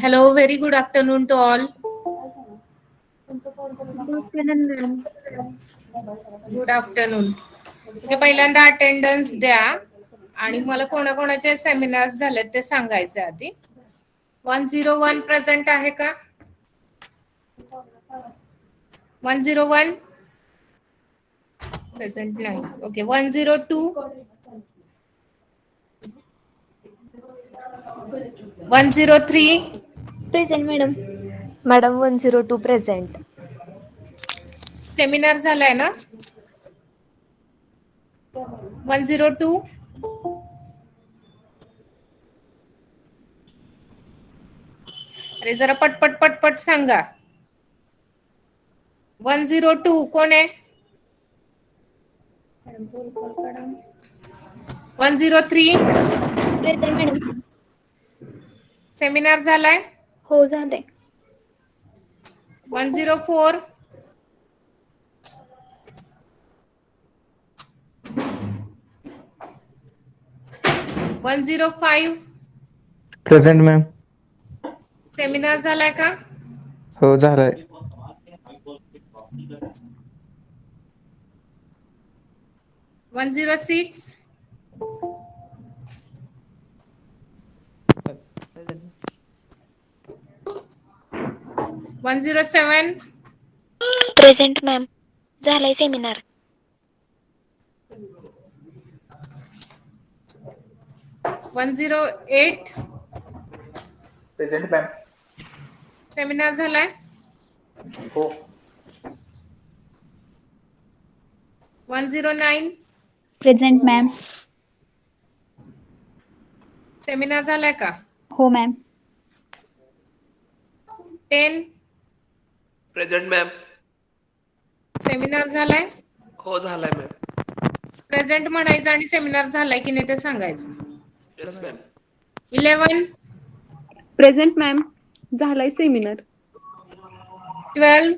Hello, very good afternoon to all. Good afternoon, ma'am. Good afternoon. Okay, पहिल्यांदा attendance द्या आणि मला कोणाकोणाचे सेमिनार्स झालेत ते सांगायचे आधी. 101 प्रेझेंट आहे का? 101 प्रेझेंट नाही. Okay, 102 103 Present, madam. Madam 102 present. Seminar झालाय ना? 102 अरे जरा पटपट पटपट सांगा. 102 कोण आहे? 103 Present, madam. सेमिनार झालाय. हो झालंय. 104 105 प्रेझेंट मॅम. सेमिनार झालाय का? हो झालाय. 106 107 Present, ma'am. झालाय सेमिनार. 108 present ma'am. सेमिनार झालाय. हो. 109 Present, ma'am. सेमिनार झालाय का? हो मॅम. 10 present ma'am. सेमिनार झालाय. हो झालाय मॅम. प्रेझेंट म्हणायचं आणि सेमिनार झालाय की नाही ते सांगायचं. Yes ma'am. 11 present ma'am. झालाय सेमिनार. 12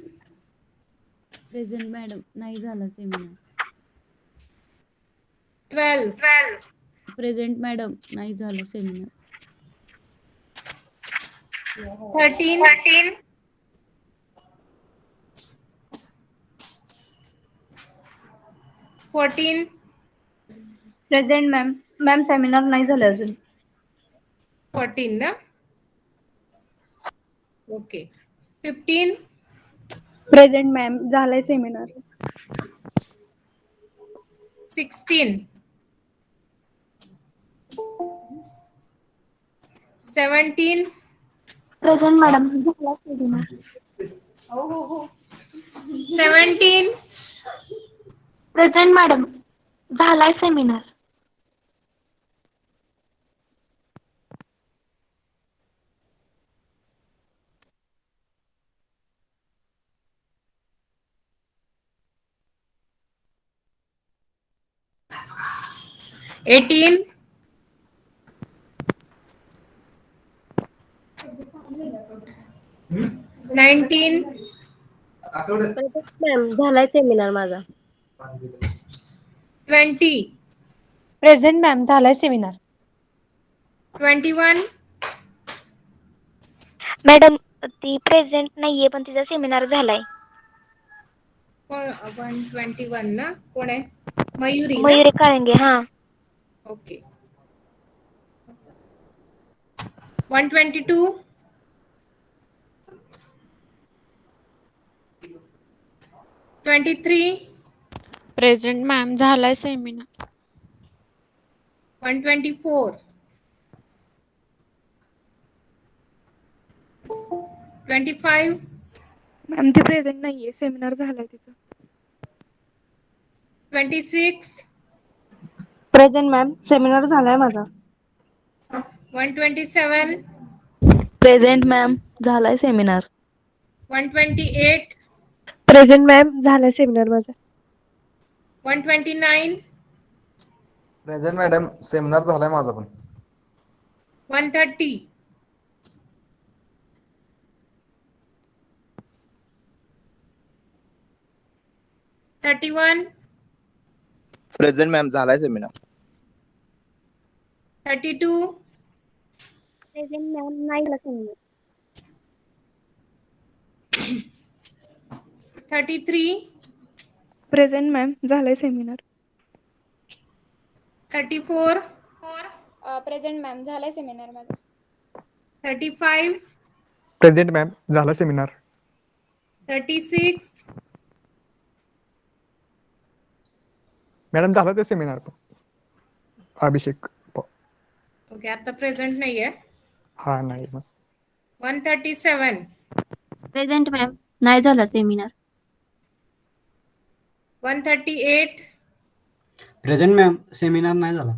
present madam. नाही झाला सेमिनार. 12 present madam. नाही झाला seminar. 13 14 present, ma'am. Ma'am seminar नाही झालं अजून. 14 ना? ओके. 15 present ma'am. झालाय सेमिनार. 16 17 present, madam. झाला सेमिनार. 17 present, madam. झालाय सेमिनार. 18 19 मॅम झालाय सेमिनार माझा. 20 प्रेझेंट, मॅम. झालाय सेमिनार. 21 मॅडम ती प्रेझेंट नाहीये पण तिचा सेमिनार झालाय. कोण? 121 ना? कोण आहे? मयुरी ना? मयुरी काळंगे. हा. ओके. 122 23 present ma'am. झालाय सेमिनार. 124 25 मॅम ती प्रेझेंट नाहीये. सेमिनार झालाय तिचा. 26 प्रेझेंट मॅम. सेमिनार झालाय माझा. 127 प्रेझेंट मॅम. झालाय सेमिनार. 128 present ma'am. झालाय सेमिनार माझा. 129 प्रेझेंट मॅडम. सेमिनार झालाय माझा पण. 130 31 प्रेझेंट मॅम. झालाय सेमिनार. 32 present, ma'am. नाही झाला सेमिनार. 33, प्रेझेंट मॅम झालाय सेमिनार. 34, प्रेझेंट मॅम झालाय सेमिनार माझा. 35, प्रेझेंट मॅम झाला सेमिनार. 36, मॅडम झाला ते सेमिनार. अभिषेक ओके आता प्रेझेंट नाहीये. हा नाही मग 137, प्रेझेंट मॅम नाही झाला सेमिनार. 138, प्रेझेंट मॅम सेमिनार नाही झाला.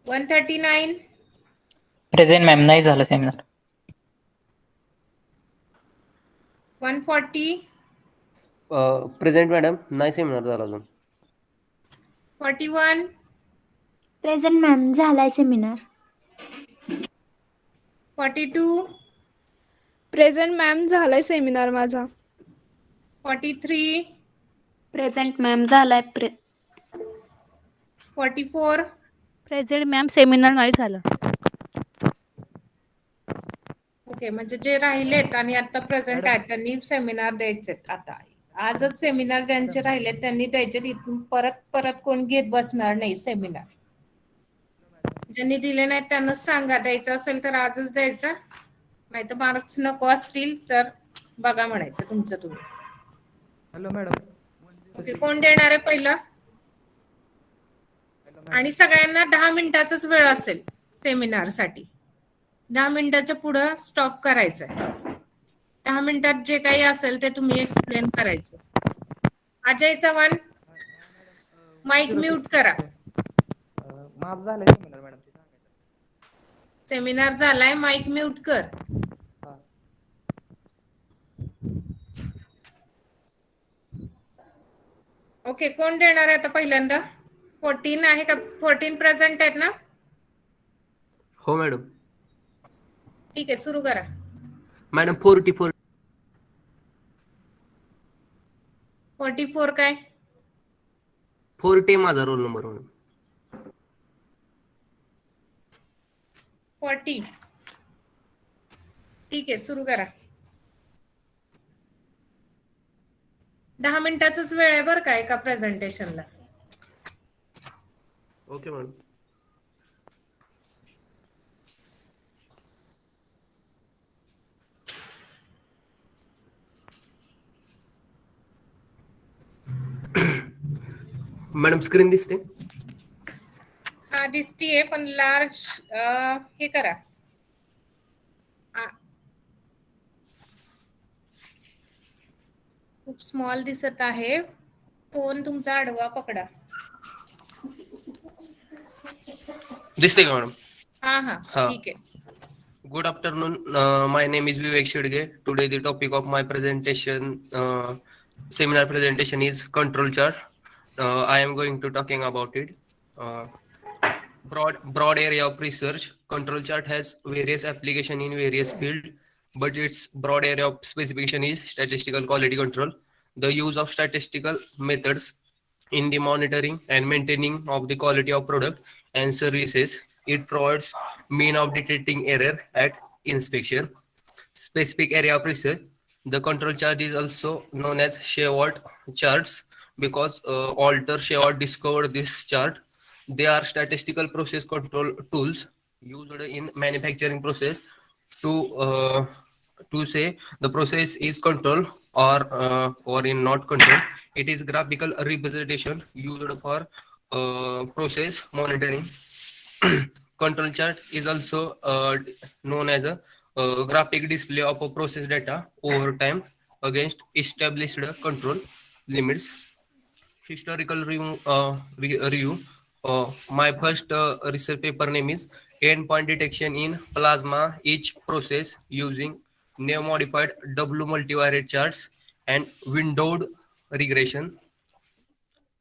139, प्रेझेंट मॅम नाही झालं सेमिनार. 140, प्रेझेंट मॅडम नाही सेमिनार झाला अजून. 41, प्रेझेंट मॅम झालाय सेमिनार. 42, प्रेझेंट मॅम झालाय सेमिनार माझा. 43, प्रेझेंट मॅम झालाय 44, प्रेझेंट मॅम सेमिनार नाही झालं. ओके म्हणजे जे राहिलेत आणि आता प्रेझेंट आहेत त्यांनी सेमिनार द्यायचे आता. आजच सेमिनार ज्यांचे राहिलेत त्यांनी द्यायचे. इथून परत परत कोण घेत बसणार नाही सेमिनार. ज्यांनी दिले नाहीत त्यांनाच सांगा, द्यायचं असेल तर आजच द्यायचा, नाही तर मार्क्स नको असतील तर बघा म्हणायचं तुमचं तुम्ही. Hello madam. ओके कोण देणार आहे पहिलं? आणि सगळ्यांना 10 मिनिटाचाच वेळ असेल सेमिनार साठी. 10 मिनिटाच्या पुढं स्टॉप करायचं आहे. 10 मिनिटात जे काही असेल ते तुम्ही एक्सप्लेन करायचं. अजय चव्हाण माईक म्यूट करा. माझं झालंय सेमिनार मॅडम. सेमिनार झालाय, माईक म्यूट कर. ओके कोण देणार आहे आता पहिल्यांदा? 14 आहे का? 14 प्रेझेंट आहेत ना? हो मॅडम. ठीक आहे सुरू करा. मॅडम 44. 44 काय? 40 माझा रोल नंबर मॅडम. 40 ठीक आहे सुरू करा. 10 मिनिटाचाच वेळ आहे बरं का एका प्रेझेंटेशनला. Okay madam. मॅडम स्क्रीन दिसते? हा दिसतीये पण लार्ज हे करा. खूप स्मॉल दिसत आहे. फोन तुमचा आडवा पकडा. दिसते का मॅडम? हा हा हा. ठीक आहे. Good afternoon. My name is Vivek Shidge. Today the topic of my presentation, seminar presentation is control chart. I am going to talking about it. Uh, broad area of research. Control chart has various application in various field, but its broad area of specification is statistical quality control. The use of statistical methods in the monitoring and maintaining of the quality of product and services. It provides mean of detecting error at inspection. Specific area of research. The control chart is also known as Shewhart charts because Walter Shewhart discovered this chart. They are statistical process control tools used in manufacturing process to say the process is control or in not control. It is graphical representation used for process monitoring. Control chart is also known as a graphic display of a process data over time against established control limits. Historical review. My first research paper name is Endpoint Detection in Plasma Each Process using Neo Modified W Multivariate Charts and Windowed Regression.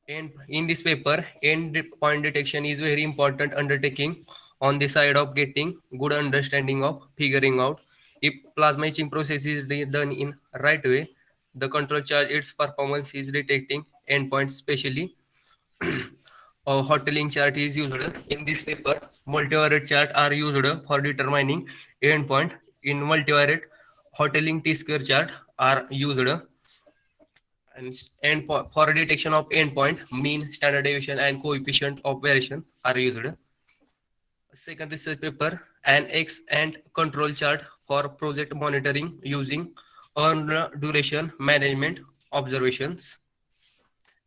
And in this paper, endpoint detection is very important undertaking on the side of getting good understanding of figuring out if plasma etching process is done in right way. The control charge its performance is detecting endpoints, especially a hoteling chart is used in this paper. Multivariate chart are used for determining endpoint. in multivariate Hotelling T-square chart are used, and for detection of endpoint, mean, standard deviation, and coefficient of variation are used. Second research paper, an X and control chart for project monitoring using earned duration management observations.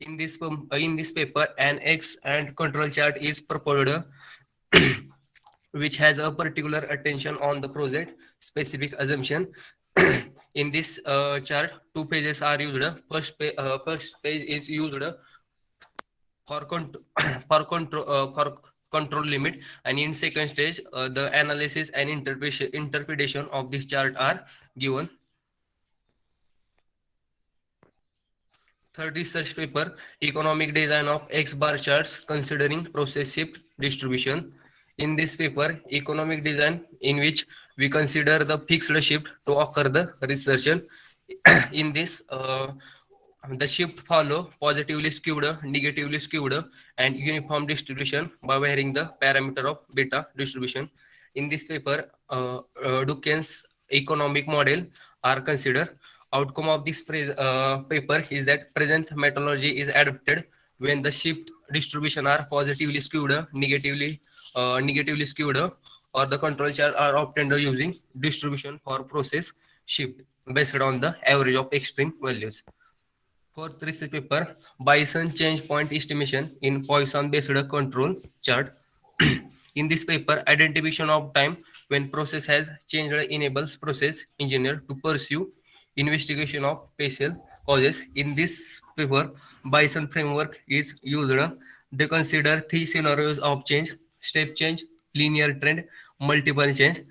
In this paper, an X and control chart is proposed, which has a particular attention on the project specific assumption. In this chart, two pages are used. First page is used for for control limit, and in second stage, the analysis and interpretation of this chart are given. Third research paper, economic design of X bar charts considering process shift distribution. In this paper, economic design, in which we consider the fixed shift to occur the research. In this, the shift follow positively skewed, negatively skewed, and uniform distribution by varying the parameter of beta distribution. In this paper, Duquesne's economic model are considered. Outcome of this paper is that present methodology is adopted when the shift distribution are positively skewed, negatively skewed, or the control chart are obtained using distribution for process shift based on the average of extreme values. Fourth research paper, Bison change point estimation in Poisson-based control chart. In this paper, identification of time when process has changed enables process engineer to pursue investigation of spatial causes. In this paper, Bison framework is used. They consider three scenarios of change: step change, linear trend, multiple change.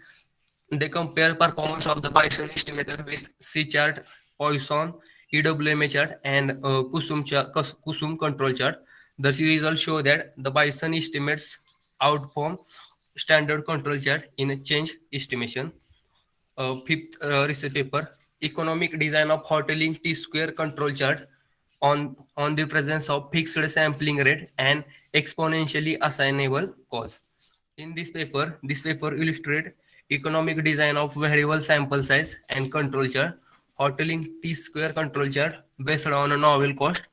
They compare performance of the Bison estimator with C chart, Poisson, EWMA chart, and Kusum control chart. The results show that the Bison estimates outperform standard control chart in change estimation. Fifth research paper, economic design of Hotelling T-square control chart on the presence of fixed sampling rate and exponentially assignable cause. In this paper illustrate economic design of variable sample size and control chart, Hotelling T-square control chart based on a novel cost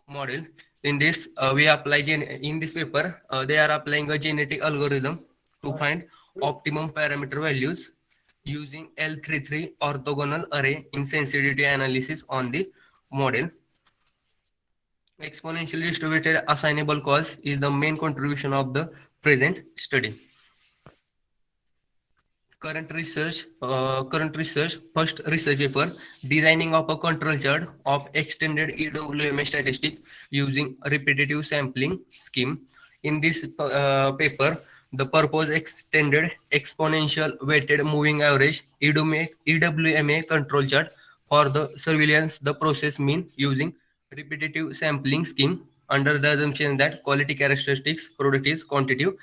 model. In this, in this paper, they are applying a genetic algorithm to find optimum parameter values using L33 orthogonal array in sensitivity analysis on the model. Exponentially distributed assignable cause is the main contribution of the present study. Current research, first research paper, designing of a control chart of extended EWMA statistic using repetitive sampling scheme. In this paper, the purpose extended exponential weighted moving average EWMA control chart for the surveillance the process mean using repetitive sampling scheme under the assumption that quality characteristics, productive, quantitative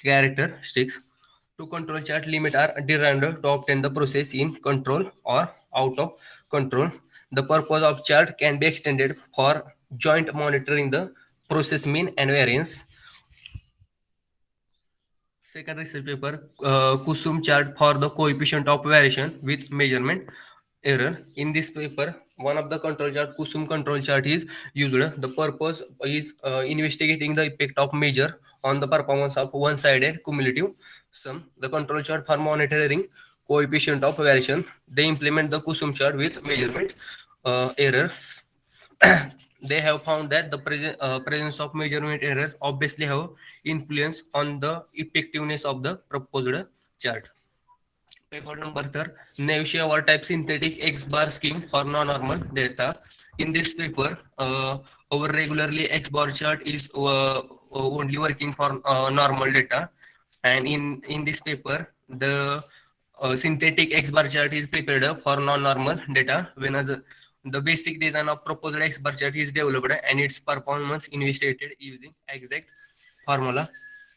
characteristics to control chart limit are derived to obtain the process in control or out of control. The purpose of chart can be extended for joint monitoring the process mean and variance. Second research paper, Kusum chart for the coefficient of variation with measurement error. In this paper, one of the control chart, Kusum control chart is used. The purpose is investigating the effect of measure on the performance of one-sided cumulative sum. The control chart for monitoring coefficient of variation. They implement the Kusum chart with measurement errors. They have found that the presence of measurement errors obviously have influence on the effectiveness of the proposed chart. Paper number 3, Navier over type synthetic X bar scheme for non-normal data. In this paper, our regularly X bar chart is only working for normal data, and in this paper, the synthetic X bar chart is prepared for non-normal data, whereas the basic design of proposed X bar chart is developed and its performance investigated using exact formula.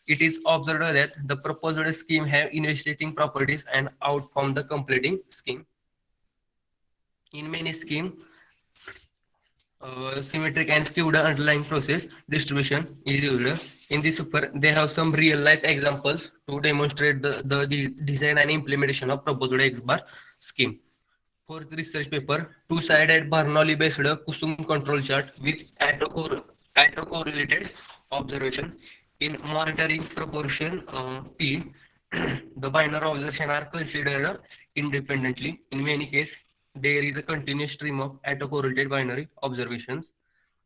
It is observed that the proposed scheme have investigating properties and outperform the completing scheme. In many schemes, symmetric and skewed underlying process distribution is used. In this paper, they have some real life examples to demonstrate the design and implementation of proposed X bar scheme. Fourth research paper, two-sided Bernoulli based Kusum control chart with autocorrelated observation in monitoring proportion P. The binary observation are considered independently. In many cases, there is a continuous stream of autocorrelated binary observations.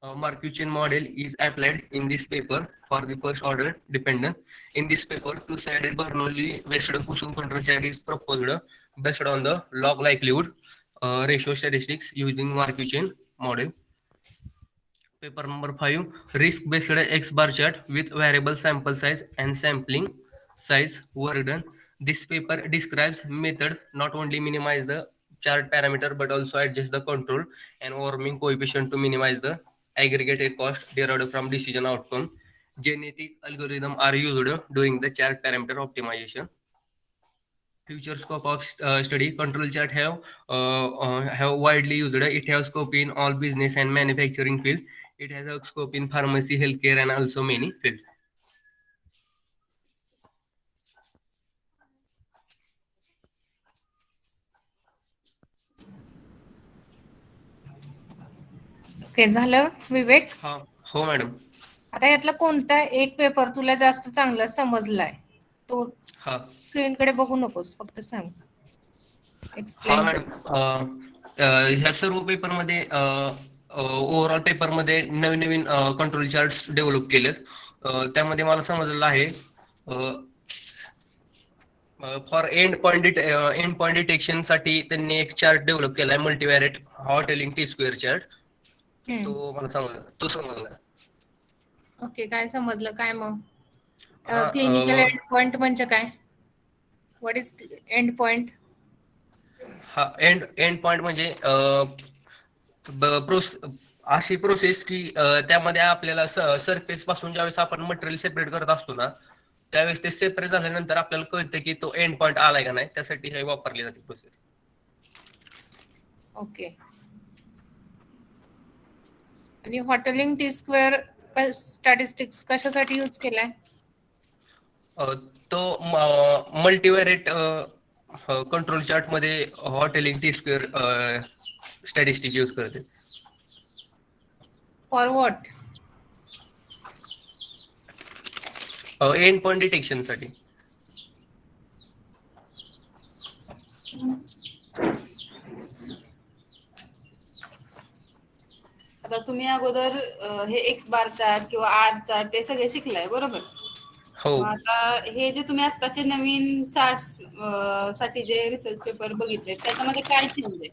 Markuchin model is applied in this paper for the first order dependence. In this paper, two-sided Bernoulli based Kusum control chart is proposed based on the log likelihood ratio statistics using Markuchin model. Paper number 5, risk-based X bar chart with variable sample size and sampling size were done. This paper describes methods not only minimize the chart parameter but also adjust the control and warming coefficient to minimize the aggregated cost derived from decision outcome. Genetic algorithms are used during the chart parameter optimization. Future scope of study control chart have widely used. It has scope in all business and manufacturing field. It has a scope in pharmacy, healthcare, and also many fields. Okay झालं विवेक. हा हो madam. आता यातला कोणता एक paper तुला जास्त चांगला समजलाय तो हा स्क्रीनकडे बघू नकोस, फक्त सांग. हा एक्सप्लेन. मॅडम. ह्या सर्व पेपरमध्ये ओव्हरऑल पेपरमध्ये नवीन नवीन कंट्रोल चार्ट डेव्हलप केलेत. त्यामध्ये मला समजलेलं आहे फॉर एंड पॉइंट डिटेक्शन साठी त्यांनी एक चार्ट डेव्हलप केलाय मल्टीव्हॅरिएट हॉटेलिंग टी स्क्वेअर चार्ट. तो मला समजला. ओके, काय समजलं काय मग? हा, क्लिनिकल एंड पॉइंट म्हणजे काय? What is end point? हा एंड पॉइंट म्हणजे अशी प्रोसेस की त्यामध्ये आपल्याला सरफेस पासून ज्यावेळेस आपण मटेरियल सेपरेट करत असतो ना, त्यावेळेस ते सेपरेट झाल्यानंतर आपल्याला कळतं की तो एंड पॉइंट आलाय का नाही, त्यासाठी हे वापरली जाते प्रोसेस. ओके. आणि हॉटेलिंग टी स्क्वेअर स्टॅटिस्टिक्स कशासाठी यूज केलाय? तो मल्टीव्हॅरिएट कंट्रोल चार्ट मध्ये Hotelling T square statistics use करते. For what? End point detection साठी. आता तुम्ही अगोदर हे एक्स बार चार्ट किंवा आर चार्ट ते सगळे शिकलाय बरोबर? हो. मग आता हे जे तुम्ही आत्ताचे नवीन चार्ट्स साठी जे रिसर्च पेपर बघितले त्याच्यामध्ये काय चेंज आहे?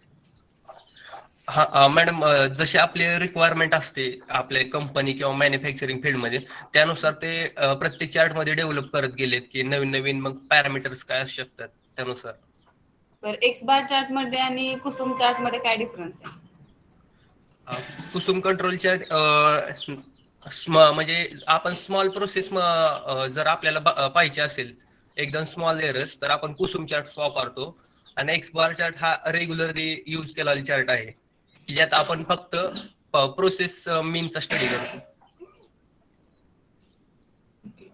हा मॅडम, जसे आपले रिक्वायरमेंट असते आपल्या कंपनी किंवा मॅन्युफॅक्चरिंग फील्डमध्ये, त्यानुसार ते प्रत्येक चार्ट मध्ये डेव्हलप करत गेलेत की नवीन नवीन मग पॅरामीटर्स काय असू शकतात त्यानुसार. तर एक्स बार चार्ट मध्ये आणि कुसुम चार्ट मध्ये काय डिफरन्स आहे? कुसुम कंट्रोल चार्ट म्हणजे आपण स्मॉल प्रोसेस जर आपल्याला पाहिजे असेल एकदम स्मॉल एरर्स, तर आपण कुसुम चार्ट वापरतो. आणि एक्स बार चार्ट हा रेग्युलरली यूज केलेला चार्ट आहे की ज्यात आपण फक्त प्रोसेस मीनचा स्टडी करतो.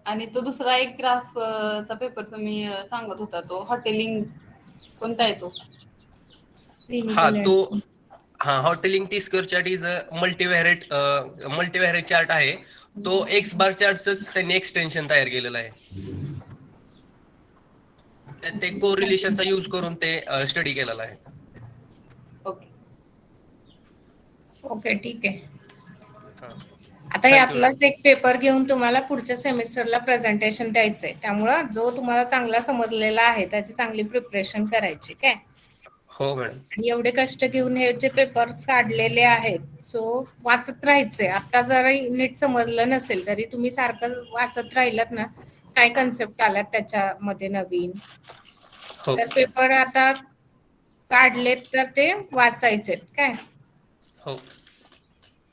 आणि तो दुसरा एक ग्राफ चा पेपर तुम्ही सांगत होता तो हॉटेलिंग कोणता आहे तो? Hotelling T square chart is multivariate chart आहे. तो एक्स बार चार्टच त्यांनी एक्सटेन्शन तयार केलेला आहे. त्यात ते कोरिलेशनचा यूज करून ते स्टडी केलेला आहे. ओके ठीक आहे. आता यातलाच एक पेपर घेऊन तुम्हाला पुढच्या सेमिस्टरला प्रेझेंटेशन द्यायचंय, त्यामुळं जो तुम्हाला चांगला समजलेला आहे त्याची चांगली प्रिपरेशन करायची काय. हो मॅडम. आणि एवढे कष्ट घेऊन हे जे पेपर काढलेले आहेत सो वाचत राहायचंय. आता जरी नीट समजलं नसेल तरी तुम्ही सारखं वाचत राहिलात ना, काय कन्सेप्ट आल्यात त्याच्यामध्ये नवीन, तर पेपर आता काढलेत तर ते वाचायचेत काय. हो.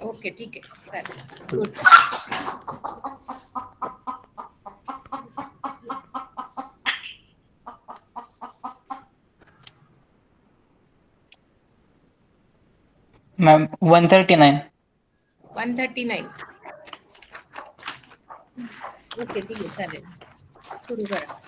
ओके ठीक आहे, चालेल. गुड. मॅम 139. 139. ओके ठीक आहे चालेल सुरू करा.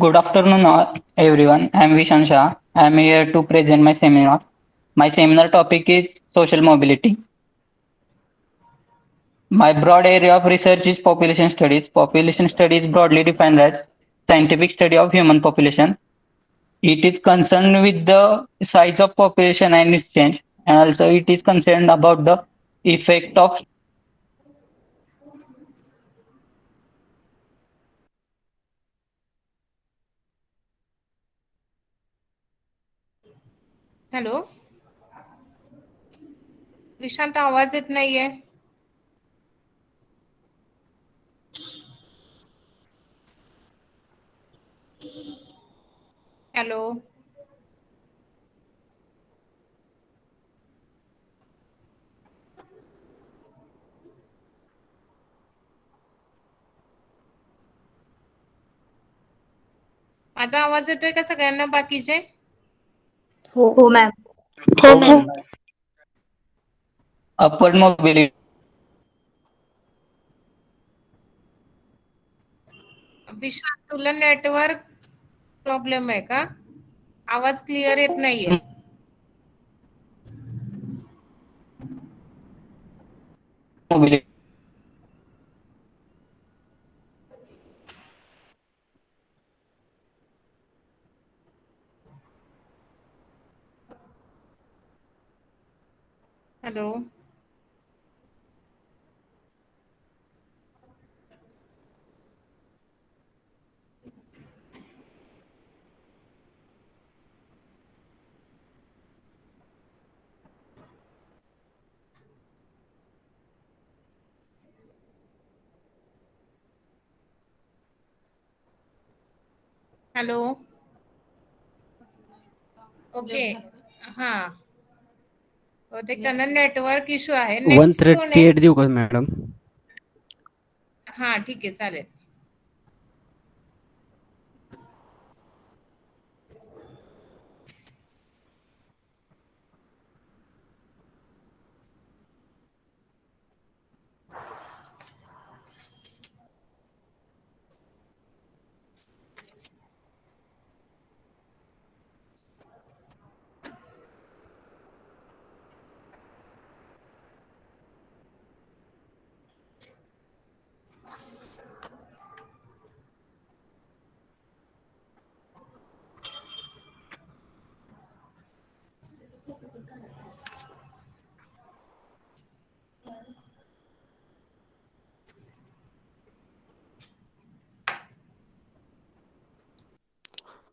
Good afternoon, everyone. I am Vishan Shah. I am here to present my seminar. My seminar topic is social mobility. My broad area of research is population studies. Population studies broadly defined as scientific study of human population. It is concerned with the size of population and its change, and also it is concerned about the effect of hello Vishant आवाज येत नाहीये. Hello माझा आवाज येतोय का सगळ्यांना बाकीचे? हो मॅम. हो मॅम. upward mobility. विशांत तुला नेटवर्क प्रॉब्लेम आहे का? आवाज क्लिअर येत नाहीये. Mobility. हॅलो हॅलो ओके हा ते त्यांना नेटवर्क इश्यू आहे. नेक्स्ट कोण आहे? 138 देऊ का मॅडम? हा ठीक आहे चालेल.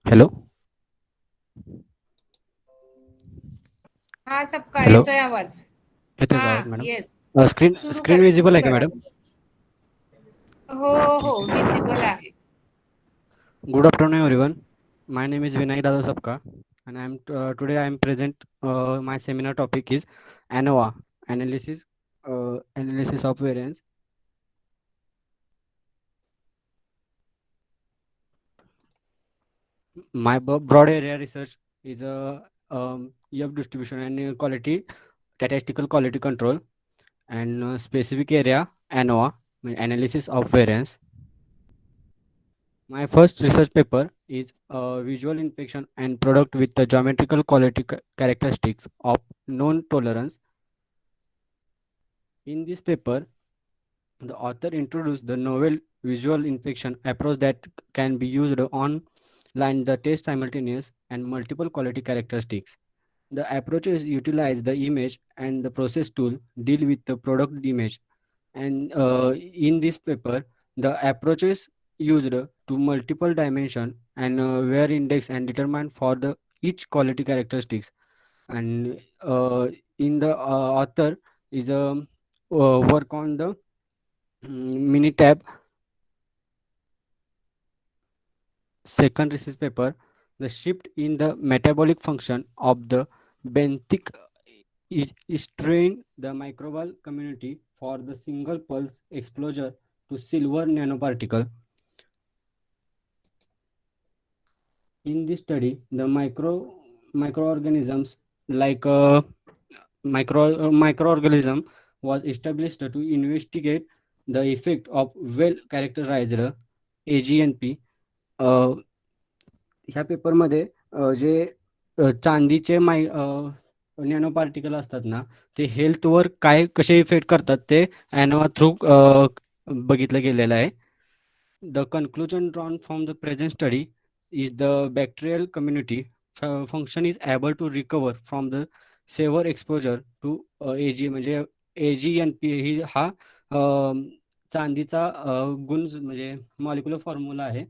हॅलो हा सबका हॅलो येतोय आवाज. येतोय का हा आवाज मॅडम? येस स्क्रीन सुरू स्क्रीन करा विजिबल सुरू आहे का करा. मॅडम? हो हो विजिबल आहे. Good afternoon, everyone. My name is Vinay Dada Sapka, and today I am present. My seminar topic is ANOVA, analysis of variance. My broad area research is EF distribution and quality statistical quality control, and specific area ANOVA, analysis of variance. My first research paper is visual inspection and product with the geometrical quality characteristics of known tolerance. In this paper, the author introduced the novel visual inspection approach that can be used on line the test simultaneous and multiple quality characteristics. The approaches utilize the image and the process tool deal with the product image. And in this paper, the approaches used to multiple dimension and were indexed and determined for the each quality characteristics. And in the author is a work on the mini tab second research paper, the shift in the metabolic function of the benthic is trained the microbial community for the single pulse exposure to silver nanoparticle. In this study, the microorganisms like microorganism was established to investigate the effect of well characterized AGNP. ह्या पेपरमध्ये जे चांदीचे nano particle असतात ना, ते हेल्थवर काय कसे effect करतात ते ॲनोवा थ्रू बघितलं गेलेलं आहे. The conclusion drawn from the present study is the bacterial community function is able to recover from the severe exposure to AG म्हणजे AGNP ही हा चांदीचा गुण म्हणजे मॉलिक्युलर फॉर्म्युला आहे.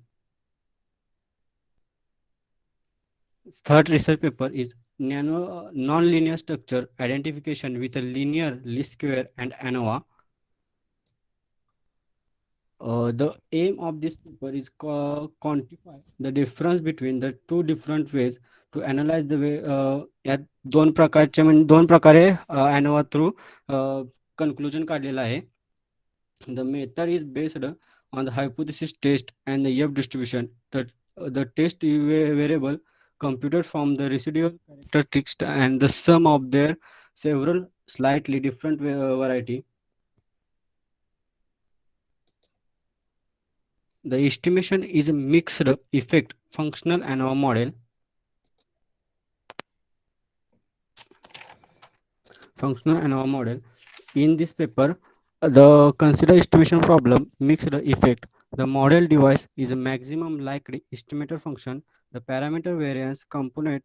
Third research paper is non-linear structure identification with a linear least square and ANOVA. The aim of this paper is quantify the difference between the two different ways to analyze the way या दोन प्रकारचे म्हणजे दोन प्रकारे ANOVA through conclusion काढलेला आहे. The method is based on the hypothesis test and the F distribution. The test variable computed from the residual characteristics and the sum of their several slightly different variety. The estimation is a mixed effect functional ANOVA model. Functional ANOVA model. In this paper, the consider estimation problem mixed effect. The model device is a maximum likely estimator function. The parameter variance component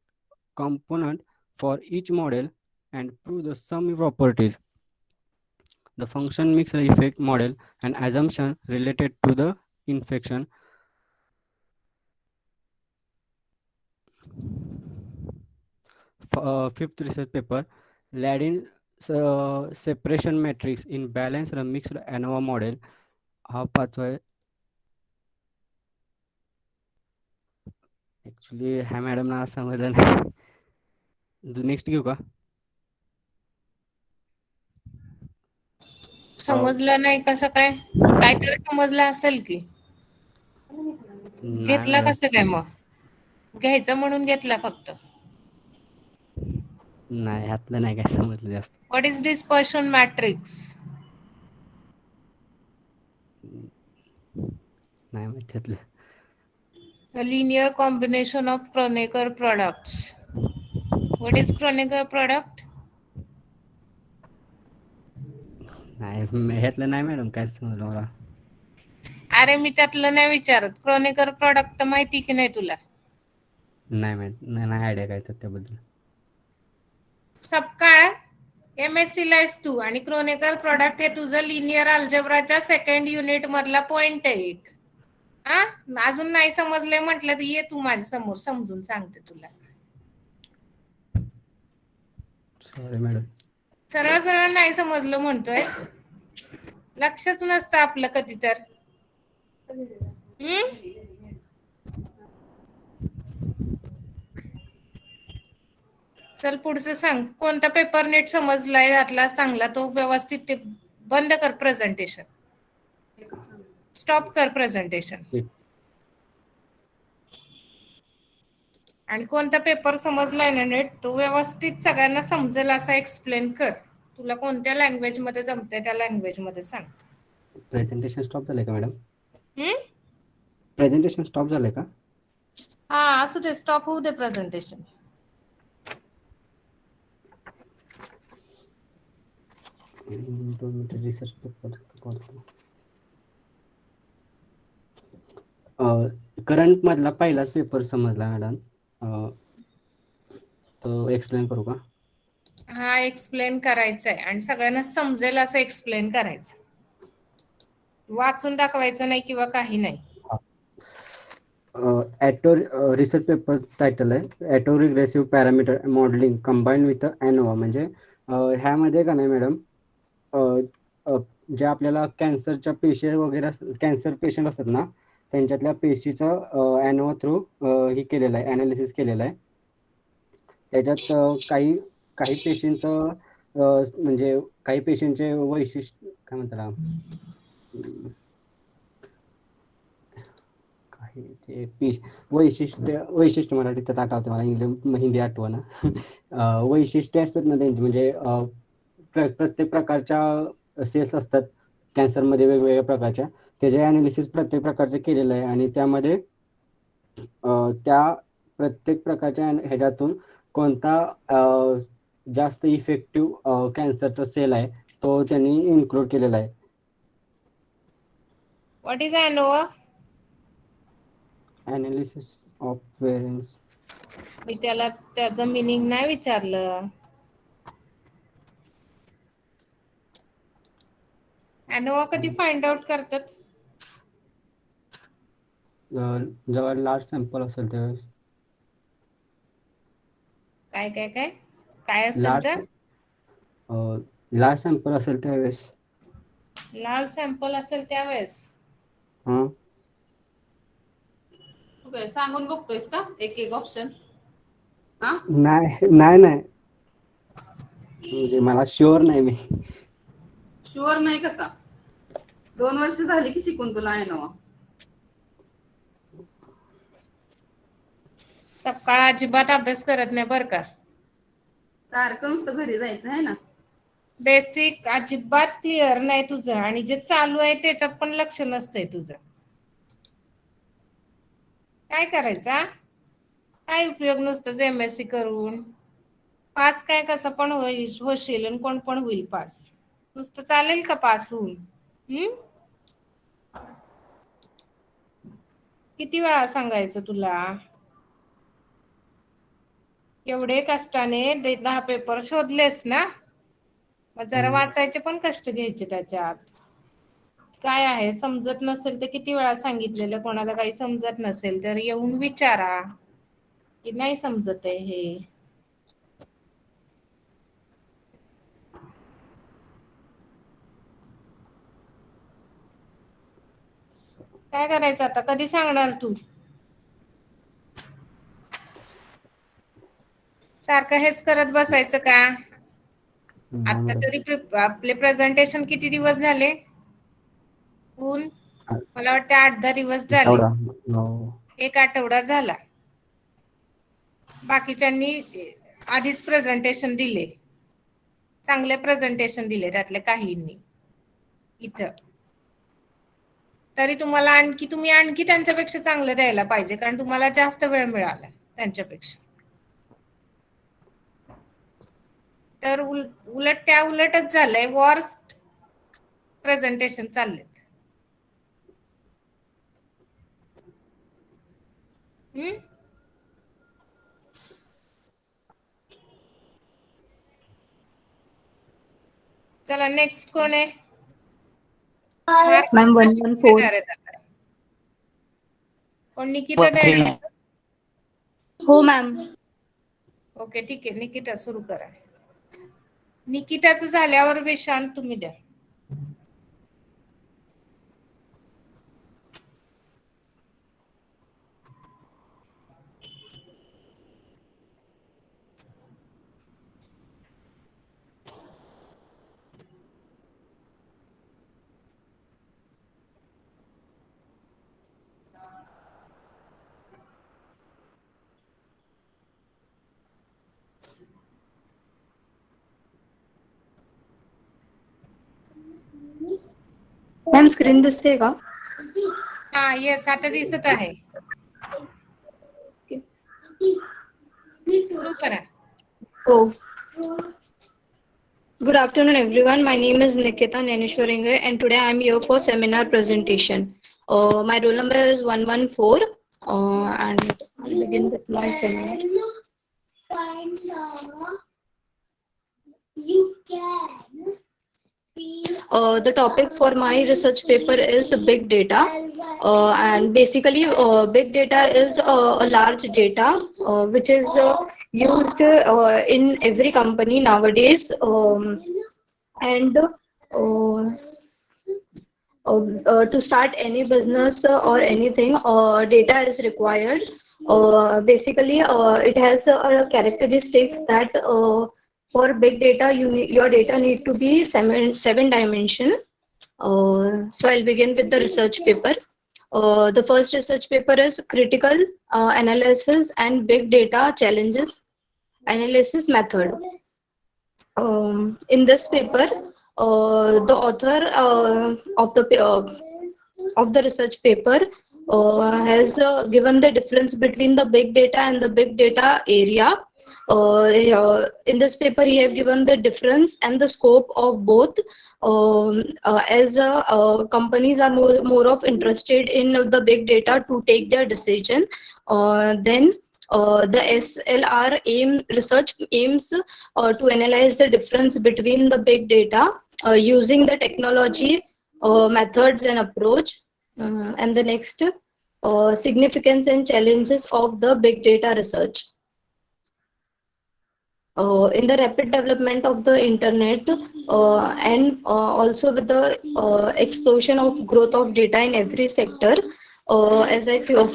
for each model and prove the sum properties. The function mixed effect model and assumption related to the infection. Fifth research paper, Ladin separation matrix in balanced mixed ANOVA model. हा पाचवा आहे. Actually ह्या madam ना समजलं नाही. Next घेऊ का? समजलं नाही कसं काय? काहीतरी समजलं असेल की घेतला कसं काय मग? घ्यायचं म्हणून घेतला फक्त. नाही ह्यातलं नाही काय समजलं जास्त. What is dispersion matrix? नाही माहिती ह्यातलं. A linear combination of Kronecker products. What is Kronecker product? नाही ह्यातलं नाही मॅडम काय समजलं मला. अरे मी त्यातलं नाही विचारत. क्रोनेकर प्रॉडक्ट माहिती की नाही तुला? नाही माहित नाही आयडिया काय त्याबद्दल. सबकाळ MSc ला आहेस तू आणि क्रोनेकर प्रॉडक्ट हे तुझं लिनियर अल्जेब्राच्या सेकंड युनिट मधला पॉइंट आहे एक. हा अजून नाही समजले म्हटलं तर ये तू माझ्या समोर समजून सांगते तुला. Sorry madam. सरळ सरळ नाही समजलं म्हणतोयस. लक्षच नसतं आपलं कधी तर. चल पुढचं सांग. कोणता पेपर नीट समजलाय यातला चांगला तो व्यवस्थित ते बंद कर प्रेझेंटेशन. स्टॉप कर प्रेझेंटेशन. आणि कोणता पेपर समजलाय ना नीट तो व्यवस्थित सगळ्यांना समजेल असा एक्सप्लेन कर. तुला कोणत्या लँग्वेज मध्ये जमते त्या लँग्वेज मध्ये सांग. प्रेझेंटेशन स्टॉप झालंय का मॅडम? प्रेझेंटेशन स्टॉप झालंय का? हा असू दे स्टॉप होऊ दे प्रेझेंटेशन. रिसर्च पेपर करंट मधला पहिलाच पेपर समजला मॅडम. तो एक्सप्लेन करू का? हा एक्सप्लेन करायचंय आणि सगळ्यांना समजेल असं एक्सप्लेन करायचं. वाचून दाखवायचं नाही किंवा काही नाही. ॲटो रिसर्च पेपर टायटल आहे auto regressive parameter modelling combine with ANOVA म्हणजे ह्यामध्ये का नाही मॅडम जे आपल्याला कॅन्सरच्या पेशी वगैरे कॅन्सर पेशंट असतात ना त्यांच्यातल्या पेशीचं ॲनोवा थ्रू हे केलेलं आहे ॲनालिसिस केलेलं आहे त्याच्यात काही काही पेशींचं म्हणजे काही पेशींचे वैशिष्ट्य काय म्हणतात काही ते वैशिष्ट्य मराठीत त्यात आठवते मला हिंदी आठवणं वैशिष्ट्य असतात ना त्यांची म्हणजे प्रत्येक प्रकारच्या सेल्स असतात कॅन्सरमध्ये वेगवेगळ्या प्रकारच्या त्याचे ॲनालिसिस प्रत्येक प्रकारचे केलेलं आहे आणि त्यामध्ये त्या प्रत्येक प्रकारच्या ह्याच्यातून कोणता जास्त इफेक्टिव्ह कॅन्सरचा सेल आहे तो त्यांनी इन्क्लूड केलेला आहे. What is ANOVA? Analysis of variance. मी त्याला त्याचं मिनिंग नाही विचारलं. ॲनोवा कधी फाइंड आउट करतात? जेव्हा लार्ज सॅम्पल असेल त्यावेळेस. काय काय काय काय असेल तर? लार्ज सॅम्पल असेल त्यावेळेस. लार्ज सॅम्पल असेल त्यावेळेस. हां. ओके, सांगून बघतोयस का एक एक ऑप्शन? हा, नाही नाही म्हणजे मला शुअर नाही मी. शुअर नाही कसा? 2 वर्ष झाली की शिकून तुला ॲनोवा. सकाळ अजिबात अभ्यास करत नाही बरं का. सारखं नुसतं घरी जायचं आहे ना. बेसिक अजिबात क्लिअर नाही तुझं आणि जे चालू आहे त्याच्यात पण लक्ष नसतंय तुझं. काय करायचा? काय उपयोग नुसतं MSc करून? पास काय कसं पण होशील आणि कोण पण होईल पास. नुसतं चालेल का पास होऊन? किती वेळा सांगायचं तुला? एवढे कष्टाने 10 पेपर शोधलेस ना, मग जरा वाचायचे पण कष्ट घ्यायचे त्याच्यात. काय आहे समजत नसेल तर किती वेळा सांगितलेलं, कोणाला काही समजत नसेल तर येऊन विचारा की नाही समजत आहे हे. काय करायचं आता? कधी सांगणार तू? सारखं हेच करत बसायचं का? नाही आता मॅडम. तरी आपले प्रेझेंटेशन किती दिवस झाले? मला वाटतं 8-10 दिवस झाले. हो. 1 आठवडा झाला. बाकीच्यांनी आधीच प्रेझेंटेशन दिले. चांगले प्रेझेंटेशन दिले त्यातल्या काहींनी इथं. तरी तुम्ही आणखी त्यांच्यापेक्षा चांगलं द्यायला पाहिजे कारण तुम्हाला जास्त वेळ मिळाला त्यांच्यापेक्षा. तर उलट त्या उलटच झालंय, वर्स्ट प्रेझेंटेशन चाललेत. चला नेक्स्ट कोण आहे? मॅम 114. कोण? निकिता देणार आहे? हो मॅम. ओके ठीक आहे, निकिता सुरू करा. निकिताचं झाल्यावर विशांत तुम्ही द्या. मॅम स्क्रीन दिसते का? हा येस, आता दिसत आहे. सुरू करा. Oh. Good afternoon, everyone. My name is Nikita Naneshwaringre, and today I am here for seminar presentation. My roll number is 114, and I'll begin with my seminar. The topic for my research paper is big data. And basically, big data is a large data which is used in every company nowadays. And to start any business or anything, data is required. Basically, it has characteristics that for big data, your data need to be seven dimension. So I'll begin with the research paper. The first research paper is critical analysis and big data challenges analysis method. In this paper, the author of the research paper has given the difference between the big data and the big data area. In this paper, he have given the difference and the scope of both. As companies are more of interested in the big data to take their decision, then the SLR research aims to analyze the difference between the big data using the technology, methods and approach. And the next, significance and challenges of the big data research. In the rapid development of the internet and also with the explosion of growth of data in every sector, as I feel,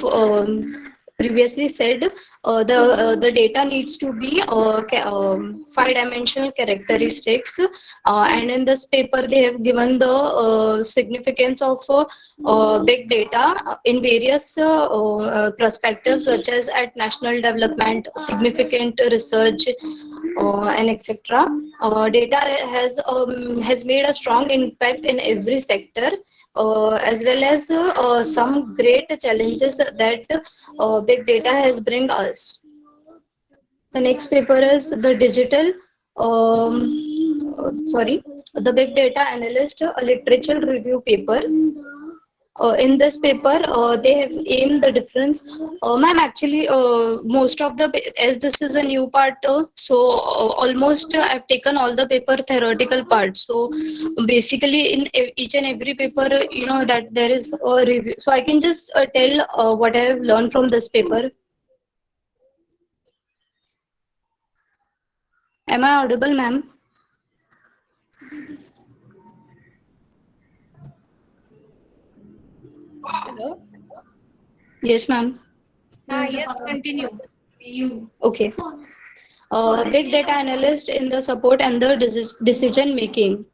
previously said, the data needs to be five-dimensional characteristics, and in this paper they have given the significance of big data in various perspectives, such as at national development, significant research, and etc. Data has made a strong impact in every sector, as well as some great challenges that big data has bring us. The next paper is the the big data analyst literature review paper. In this paper, they have aimed the difference. Ma'am, actually, most of the, as this is a new part, so almost I've taken all the paper theoretical part. So basically, in each and every paper, that there is a review. So I can just tell what I have learned from this paper. Am I audible, ma'am? Hello? Yes, ma'am. Yes, continue. Okay. Big data analyst in the support and the decision making.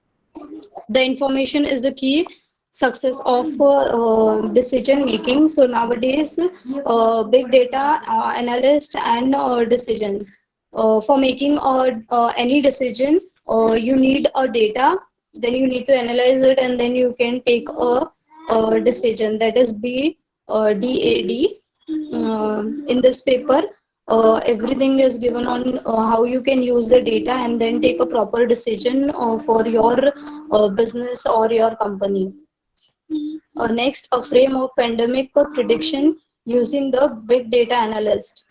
The information is the key success of decision making. So nowadays, big data analyst and decision. For making any decision, you need a data, then you need to analyze it, and then you can take a decision, that is DAD. In this paper, everything is given on how you can use the data and then take a proper decision for your business or your company. Next, a frame of pandemic prediction using the big data analyst.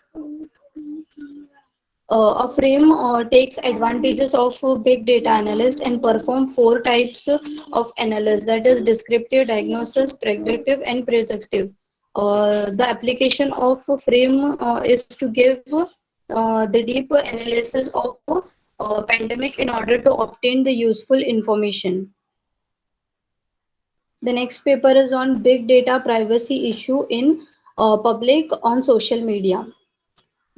A frame takes advantages of big data analyst and perform four types of analysis, that is descriptive, diagnosis, predictive and predictive. The application of a frame is to give the deep analysis of pandemic in order to obtain the useful information. The next paper is on big data privacy issue in public on social media.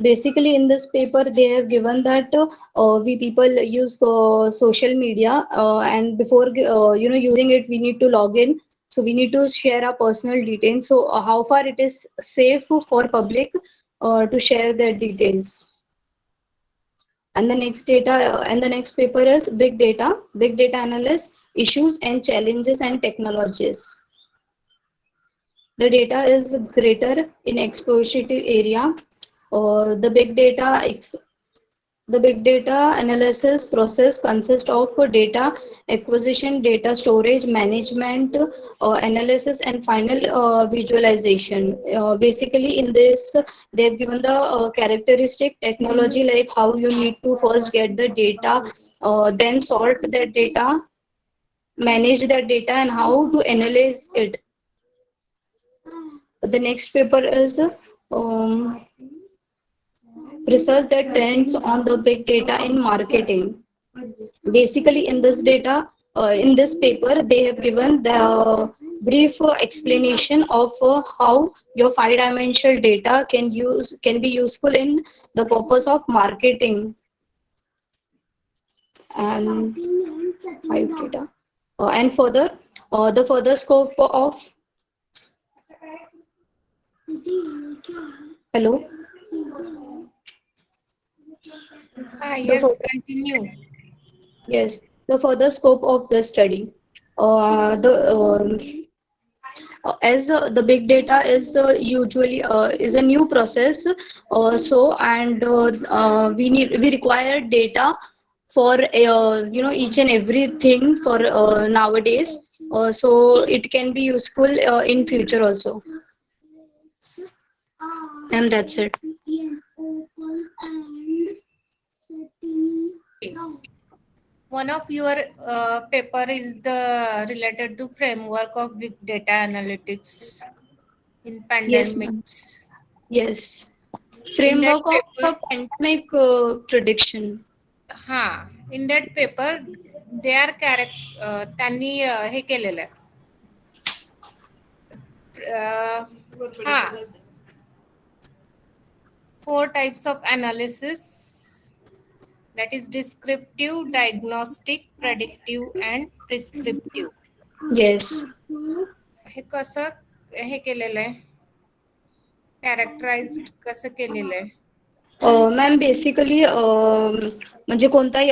Basically, in this paper, they have given that we people use social media, and before using it, we need to log in. So we need to share our personal details. So how far it is safe for public to share their details. And the next paper is big data analysis, issues and challenges and technologies. The data is greater in exposure area. The big data analysis process consists of data acquisition, data storage, management, analysis, and final visualization. Basically, in this, they've given the characteristic technology, like how you need to first get the data, then sort that data, manage their data and how to analyze it. The next paper is research the trends on the big data in marketing. Basically, in this paper, they have given the brief explanation of how your five-dimensional data can be useful in the purpose of marketing and five data. And further, the further scope of hello. The Yes, further, continue. yes, the further scope of the study. The as the big data is usually is a new process, we require data for each and everything for nowadays. So it can be useful in future also. And that's it. One of your paper is the related to framework of big data analytics in Yes, ma'am. pandemics. Yes. In that Framework of paper, pandemic prediction. in that paper, they are त्यांनी हे केलेलं आहे. हा 4 types of analysis, that is descriptive, diagnostic, predictive and prescriptive. Yes. हे कसं हे केलेलं आहे, कॅरेक्टराइज्ड कसं केलेलं आहे? मॅम बेसिकली म्हणजे कोणताही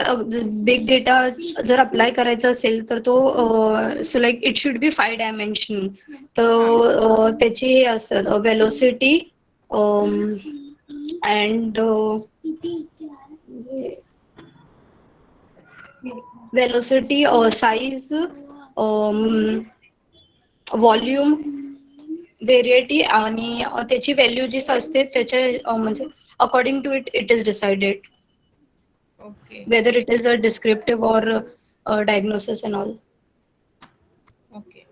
बिग डेटा जर अप्लाय करायचा असेल तर तो so like it should be 5 dimension. तर त्याची हे असतात velocity and velocity size volume variety आणि त्याची व्हॅल्यू जी असते त्याच्या म्हणजे according to it it is decided Okay. whether it is a descriptive or diagnosis and all. Okay.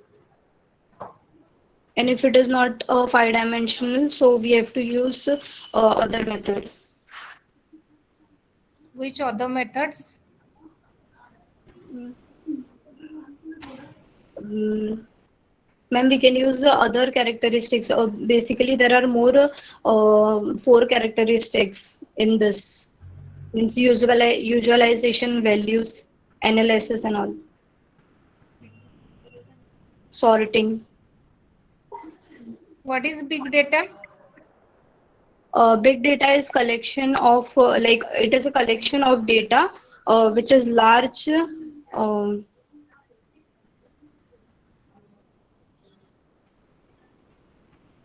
And if it is not 5 dimensional, so we have to use other method. Which other methods? Ma'am, we can use the other characteristics. Basically, there are more 4 characteristics in this. Means usualization, values, analysis, and all. Sorting. What is big data? Big data is collection of like it is a collection of data which is large. Um,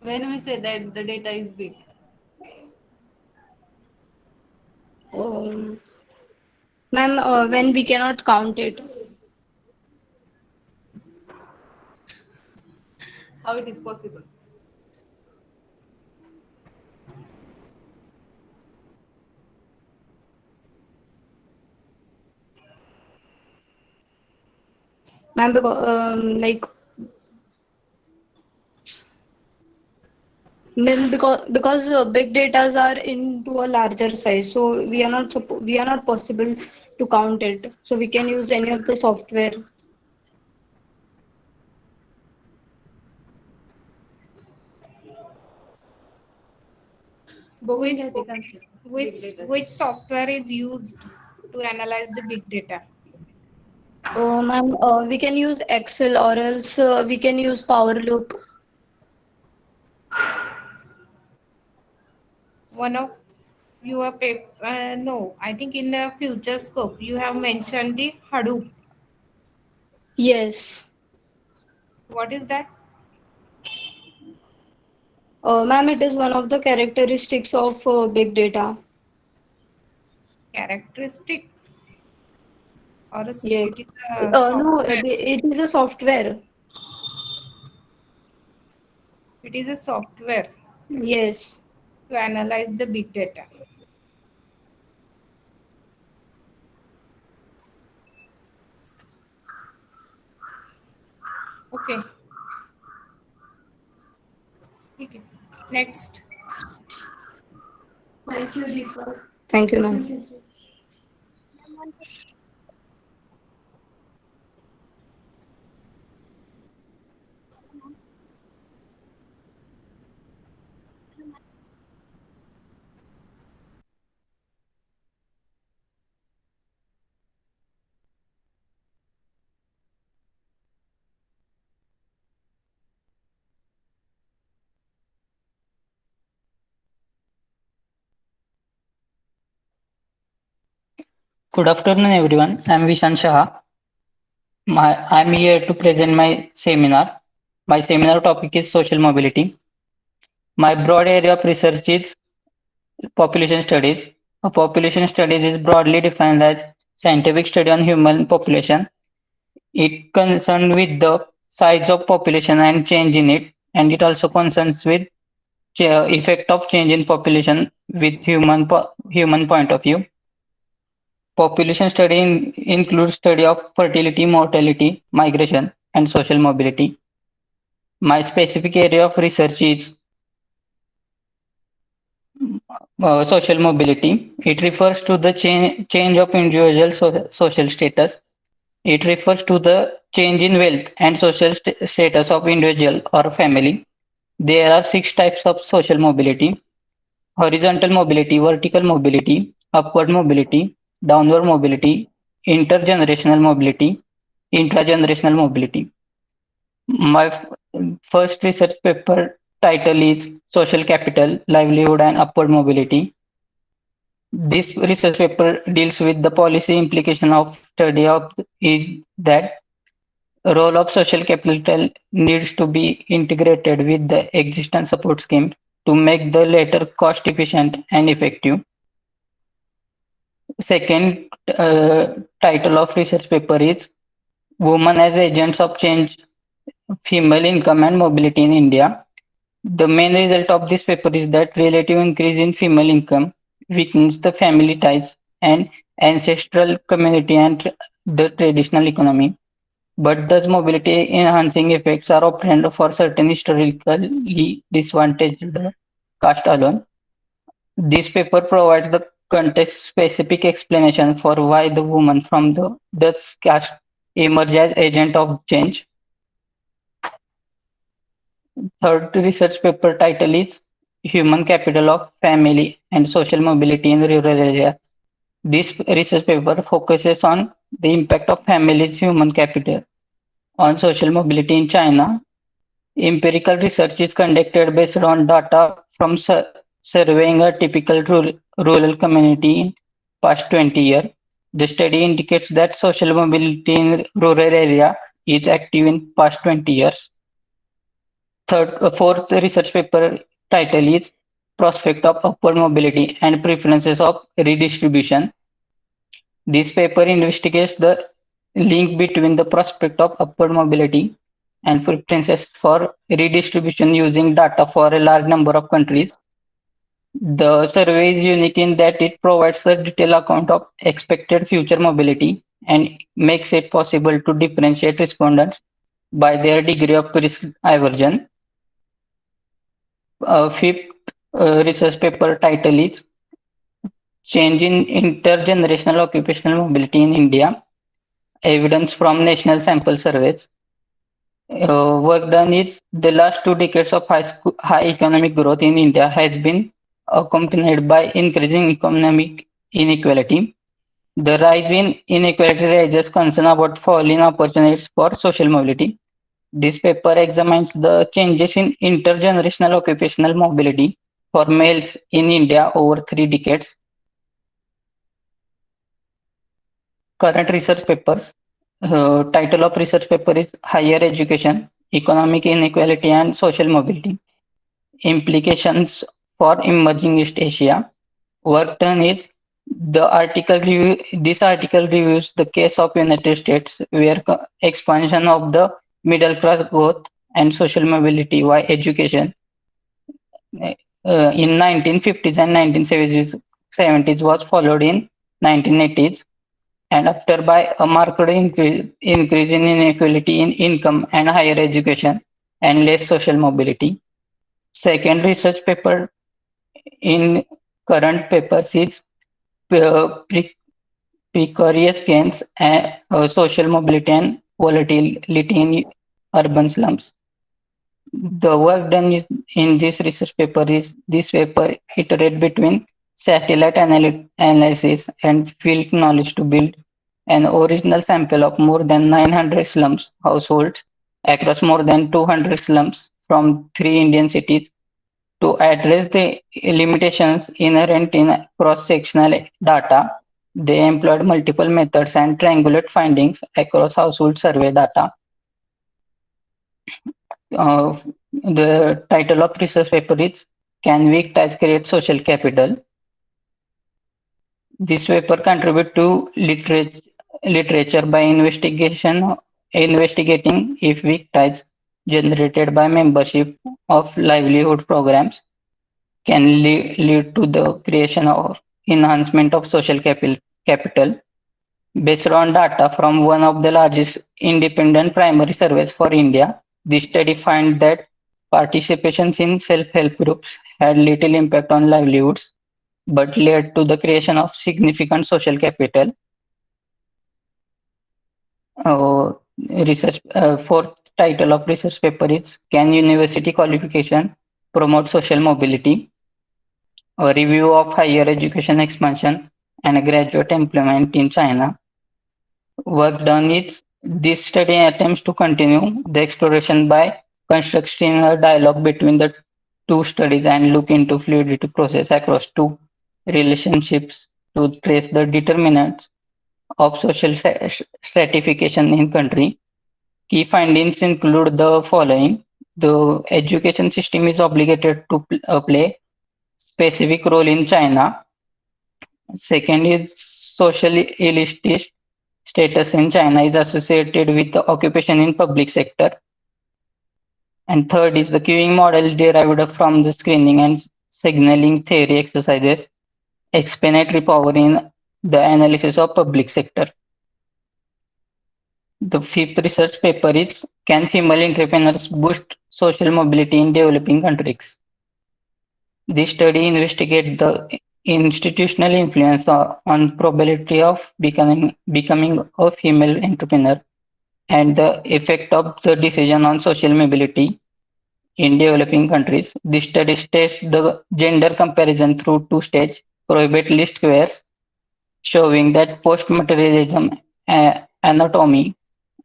When we say that the data is big, Ma'am, when we cannot count it. how it is possible? Ma'am, like ma'am, because big datas are into a larger size, so we are not possible to count it. So we can use any of the software. बघून घ्या ते concept. Which Big data. which software is used to analyze the big data? Ma'am, we can use Excel or else we can use Power Loop. One of your paper, no, I think in the future scope you have mentioned the Hadoop. Yes. What is that? Ma'am, it is one of the characteristics of big data. Characteristic or Yes. it is a No, software? it is a software. It is a software Yes. to analyze the big data. Okay, ठीक आहे. Next. Thank you, ma'am. Good afternoon, everyone. I'm Vishan Shah. I'm here to present my seminar. My seminar topic is social mobility. My broad area of research is population studies. A population studies is broadly defined as scientific study on human population. It concerns with the size of population and change in it, and it also concerns with effect of change in population with human point of view. Population study includes study of fertility, mortality, migration, and social mobility. My specific area of research is social mobility. It refers to the change of individual social status. It refers to the change in wealth and social status of individual or family. There are 6 types of social mobility: horizontal mobility, vertical mobility, upward mobility, downward mobility, intergenerational mobility, intragenerational mobility. My first research paper title is Social Capital, Livelihood and Upward Mobility. This research paper deals with the policy implication of study of is that role of social capital needs to be integrated with the existing support scheme to make the latter cost efficient and effective. Second title of research paper is Women as Agents of Change, Female Income and Mobility in India. The main result of this paper is that relative increase in female income weakens the family ties and ancestral community and the traditional economy. But thus mobility enhancing effects are obtained for certain historically disadvantaged caste alone. This paper provides the context-specific explanation for why the woman from the Dutch caste emerge as agent of change. Third research paper title is Human Capital of Family and Social Mobility in Rural Areas. This research paper focuses on the impact of family's human capital on social mobility in China. Empirical research is conducted based on data from surveying a typical rural community in past 20 years. The study indicates that social mobility in rural area is active in past 20 years. Fourth research paper title is Prospect of Upward Mobility and Preferences of Redistribution. This paper investigates the link between the prospect of upward mobility and preferences for redistribution using data for a large number of countries. The survey is unique in that it provides a detailed account of expected future mobility and makes it possible to differentiate respondents by their degree of risk aversion. Fifth research paper title is Change in Intergenerational Occupational Mobility in India, Evidence from National Sample Surveys. Work done is the last 2 decades of high economic growth in India has been accompanied by increasing economic inequality. The rise in inequality raises concern about falling opportunities for social mobility. This paper examines the changes in intergenerational occupational mobility for males in India over 3 decades. Current research papers. Title of research paper is Higher Education, Economic Inequality and Social Mobility. Implications for Emerging East Asia. Work done is this article reviews the case of United States where expansion of the middle class growth and social mobility via education in 1950s and 1970s was followed in 1980s. and after by a marked increase in inequality in income and higher education and less social mobility. Second research paper in current papers is pre- precarious gains and social mobility and volatility in urban slums. The work done in this research paper is this paper iterate between satellite analysis and field knowledge to build an original sample of more than 900 slums households across more than 200 slums from 3 Indian cities. To address the limitations inherent in cross-sectional data, they employed multiple methods and triangulate findings across household survey data. The title of research paper is Can Weak Ties Create Social Capital? This paper contribute to literature by investigating if weak ties generated by membership of livelihood programs can lead to the creation or enhancement of social capital. Based on data from one of the largest independent primary surveys for India, the study found that participation in self-help groups had little impact on livelihoods, but led to the creation of significant social capital. Uh, Fourth title of research paper is Can University Qualification Promote Social Mobility? A review of higher education expansion and graduate employment in China. Work done is this study attempts to continue the exploration by constructing a dialogue between the two studies and look into fluidity process across two relationships to trace the determinants of social stratification in country. Key findings include the following. The education system is obligated to play specific role in China. Second is social elitist status in China is associated with the occupation in public sector. And third is the queuing model derived from the screening and signaling theory exercises, explanatory power in the analysis of public sector. The fifth research paper is Can Female Entrepreneurs Boost Social Mobility in Developing Countries? This study investigates the institutional influence on probability of becoming a female entrepreneur and the effect of the decision on social mobility in developing countries. This study tests the gender comparison through two-stage probate least squares, showing that post-materialism, anatomy,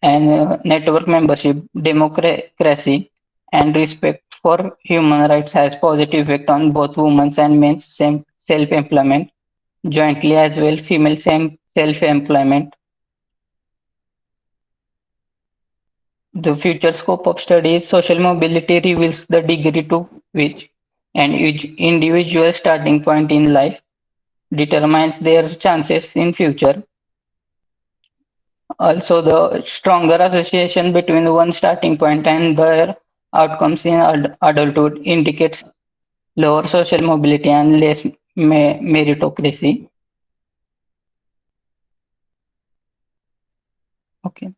and network membership, democracy, and respect for human rights has positive effect on both women's and men's self-employment, jointly as well female self-employment. The future scope of study is social mobility reveals the degree to which an individual starting point in life determines their chances in future. Also, the stronger association between one starting point and their outcomes in adulthood indicates lower social mobility and less meritocracy. Okay.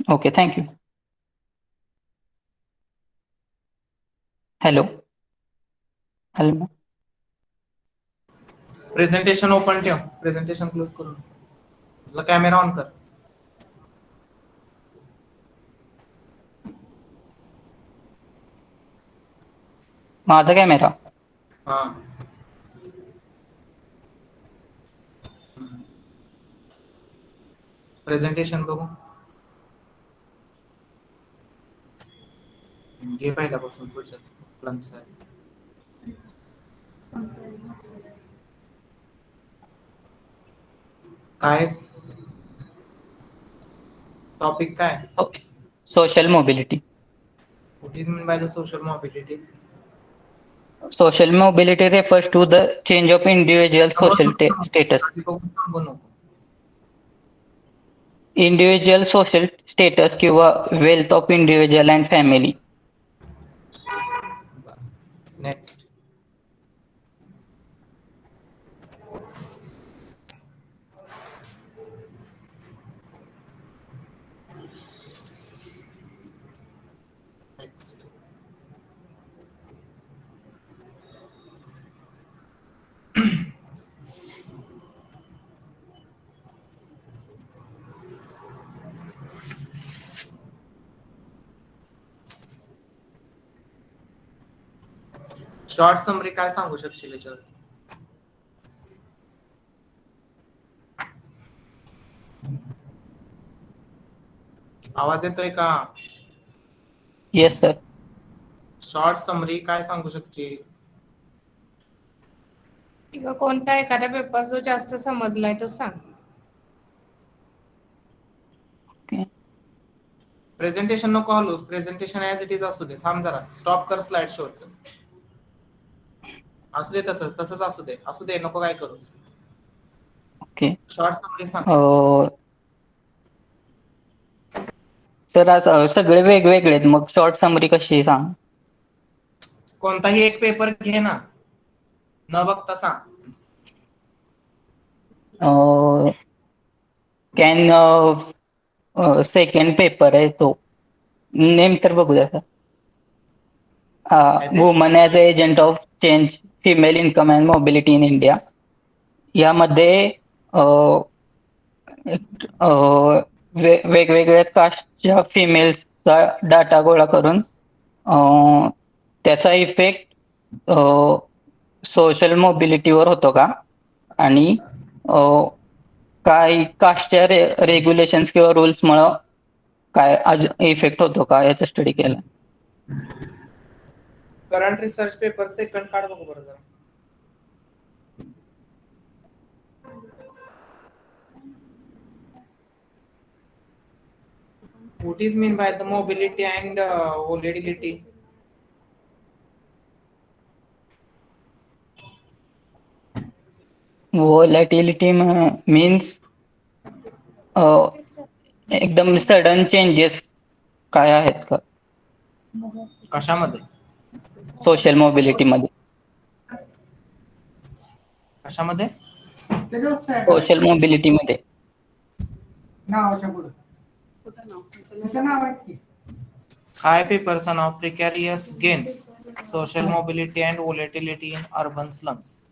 Okay, thank you. Hello. Hello. Presentation open ठेव, presentation close करून तुझा camera on कर. माझा camera. हा. Presentation बघू. घे पहिल्यापासून पुढच्या प्लंस आहे. काय टॉपिक काय? Social mobility. What is meant by the social mobility? Social mobility refers to the change of individual social status. Individual social status किंवा wealth of individual and family. Next. Short summary काय सांगू शकशील याच्यावर? आवाज येतोय का? Yes sir. Short summary काय सांगू शकशील? किंवा कोणता एखादा पेपर जो जास्त समजलाय तो सांग. प्रेझेंटेशन नको हलवूस, प्रेझेंटेशन ऍज इट इज असू दे. थांब जरा, स्टॉप कर स्लाइड शोच. असू दे तसंच असू दे नको काय करूस. ओके. शॉर्ट समरी सांग. सर आज सगळे वेगवेगळे आहेत, मग शॉर्ट समरी कशी सांग? कोणताही एक पेपर घे ना, न बघता सांग. कॅन सेकंड पेपर आहे तो, नेम तर बघू द्या सर. काय ते? Woman as a agent of change, female income and mobility in India. यामध्ये वेगवेगळ्या कास्टच्या फिमेल्सचा डाटा गोळा करून त्याचा इफेक्ट सोशल मोबिलिटीवर होतो का, आणि काय कास्टच्या रेग्युलेशन्स किंवा रूल्समुळं काय इफेक्ट होतो का, याचा स्टडी केला. करंट रिसर्च पेपर सेकंड काढ बघू बरं जरा. What is mean by the mobility and volatility? Volatility means एकदम सडन चेंजेस काय आहेत का कशामध्ये? सोशल मोबिलिटीमध्ये. कशामध्ये? सोशल मोबिलिटीमध्ये. काय पेपरचं नाव? Precarious gains, social mobility and volatility in urban slums.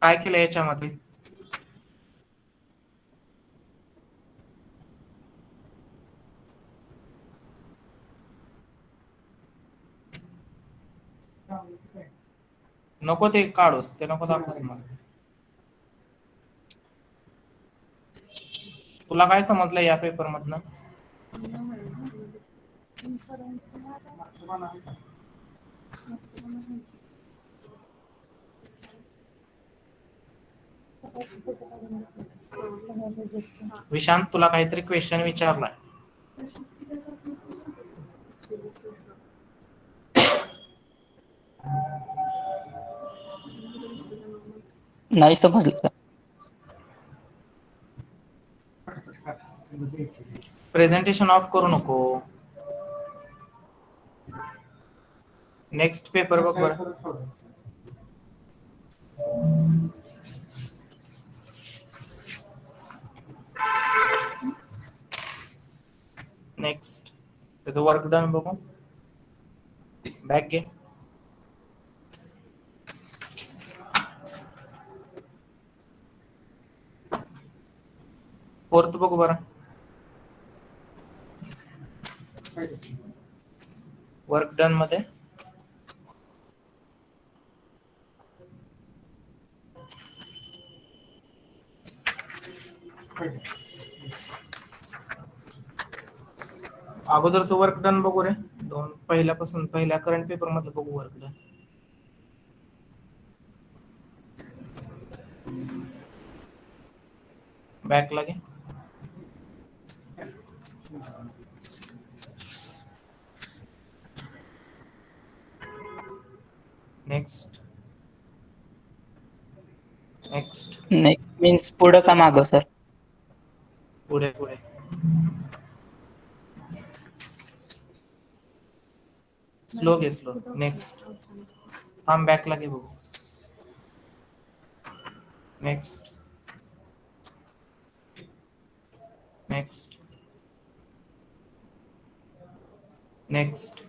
काय केलं याच्यामध्ये? नको ते काढूस, ते नको दाखवूस मला. तुला काय समजलं या पेपर मधनं? विशांत, तुला काहीतरी क्वेश्चन विचारलाय. नाही समजलं सर. प्रेझेंटेशन ऑफ करू नको. नेक्स्ट पेपर बघ बरं. नेक्स्ट त्याचं वर्क डन बघू. बॅक घे. फोर्थ बघू बरं. वर्क डन मध्ये अगोदरचं वर्क डन बघू रे. पहिल्यापासून पहिल्या करंट पेपर मधलं बघू वर्क डन. बॅक लागे. नेक्स्ट नेक्स्ट नेक्स्ट मीन्स पुढं का मागं सर? पुढे पुढे. स्लो घे स्लो. नेक्स्ट. थांब बॅक लागे बघू. Next next next.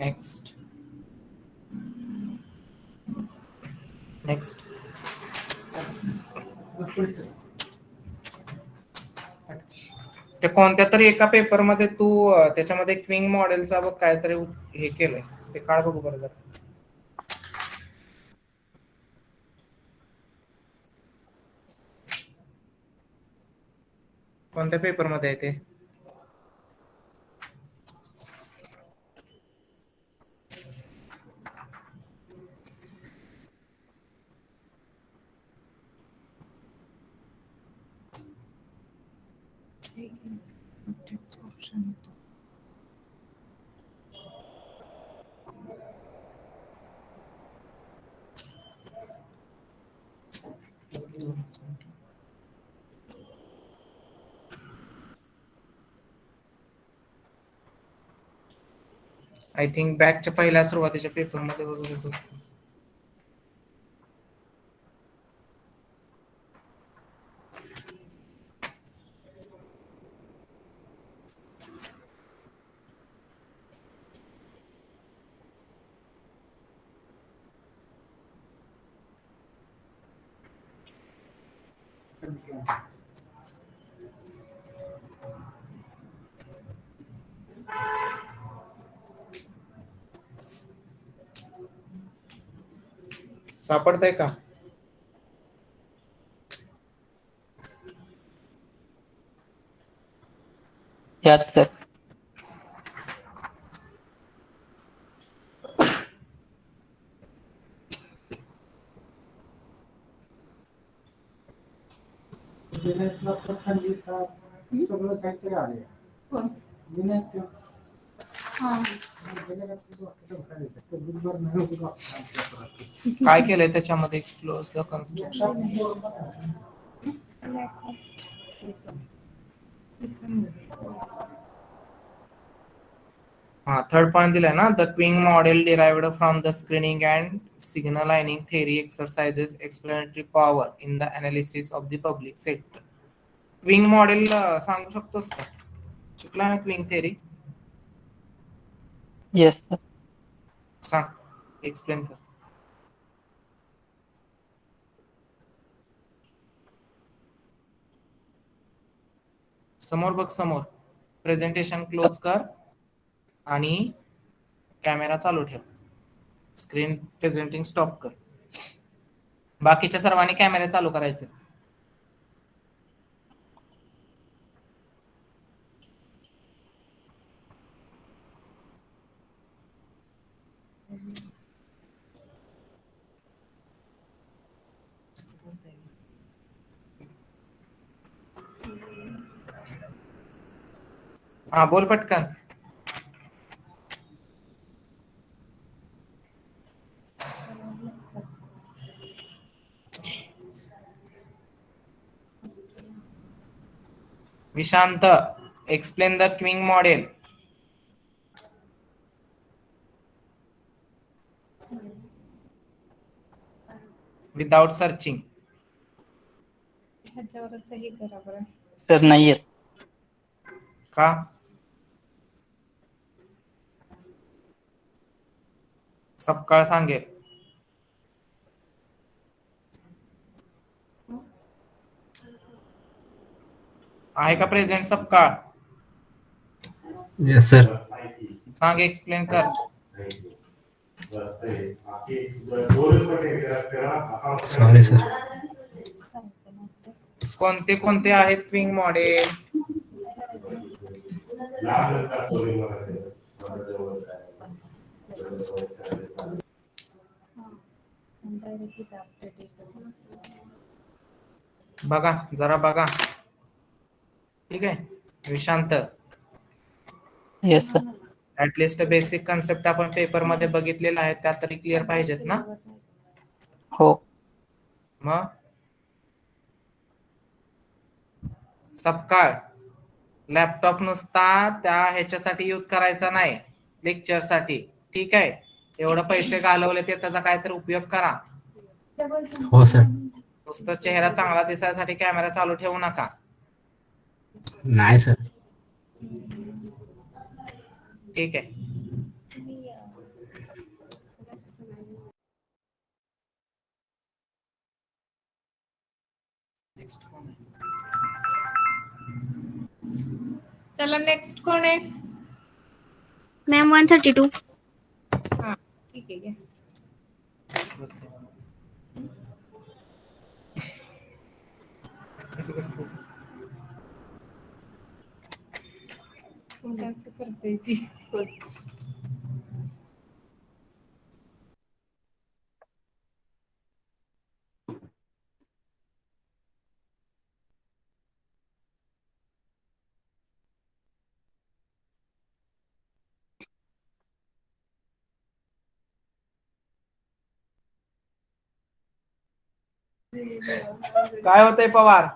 Next. Next. ते कोणत्या तरी एका पेपरमध्ये तू त्याच्यामध्ये क्विंग मॉडेलचा बघ काहीतरी हे केलंय ते काढ बघू बरं जरा. कोणत्या पेपरमध्ये आहे ते? आय थिंक बॅकच्या पहिल्या सुरुवातीच्या पेपरमध्ये वगैरे बघ. सापडतंय का? यात सर. काय केलंय त्याच्यामध्ये एक्सप्लोर द कन्स्ट्रक्शन. हा थर्ड पॉइंट दिलाय ना. The queuing model derived from the screening and signal lining theory exercises explanatory power in the analysis of the public sector. Qing model सांगू शकतोस का? शिकला ना क्विंग थेरी? Yes sir. सांग, explain कर. समोर बघ, समोर प्रेझेंटेशन क्लोज कर आणि कॅमेरा चालू ठेव. स्क्रीन प्रेझेंटिंग स्टॉप कर. बाकीच्या सर्वांनी कॅमेरा चालू करायचे. हा बोल पटकन. Vishant, explain the queuing model. Without searching. ह्याच्यावरच हे करा बरं. सर नाही येत. का? सपकाळ सांगेल. आहे का प्रेझेंट सपकाळ? Yes sir. सांग, एक्सप्लेन कर. Sorry sir. कोणते कोणते आहेत क्विंग मॉडेल? बघा, जरा बघा. ठीक आहे Vishant. Yes sir. At least basic concept आपण पेपर मध्ये बघितलेला आहे, त्या तरी क्लिअर पाहिजेत ना? हो. मग सपकाळ, लॅपटॉप नुसता त्या ह्याच्यासाठी यूज करायचा नाही, लेक्चर साठी. ठीक आहे, एवढं पैसे घालवले ते त्याचा काहीतरी उपयोग करा. हो सर. नुसतं चेहरा चांगला दिसायसाठी कॅमेरा चालू ठेवू नका. नाही सर. ठीक आहे. नेक्स्ट कोण आहे? चला नेक्स्ट कोण आहे? मॅम 132. हा ठीक आहे घ्या. असं करतो. कोणाचं करते ती? काय होतंय पवार?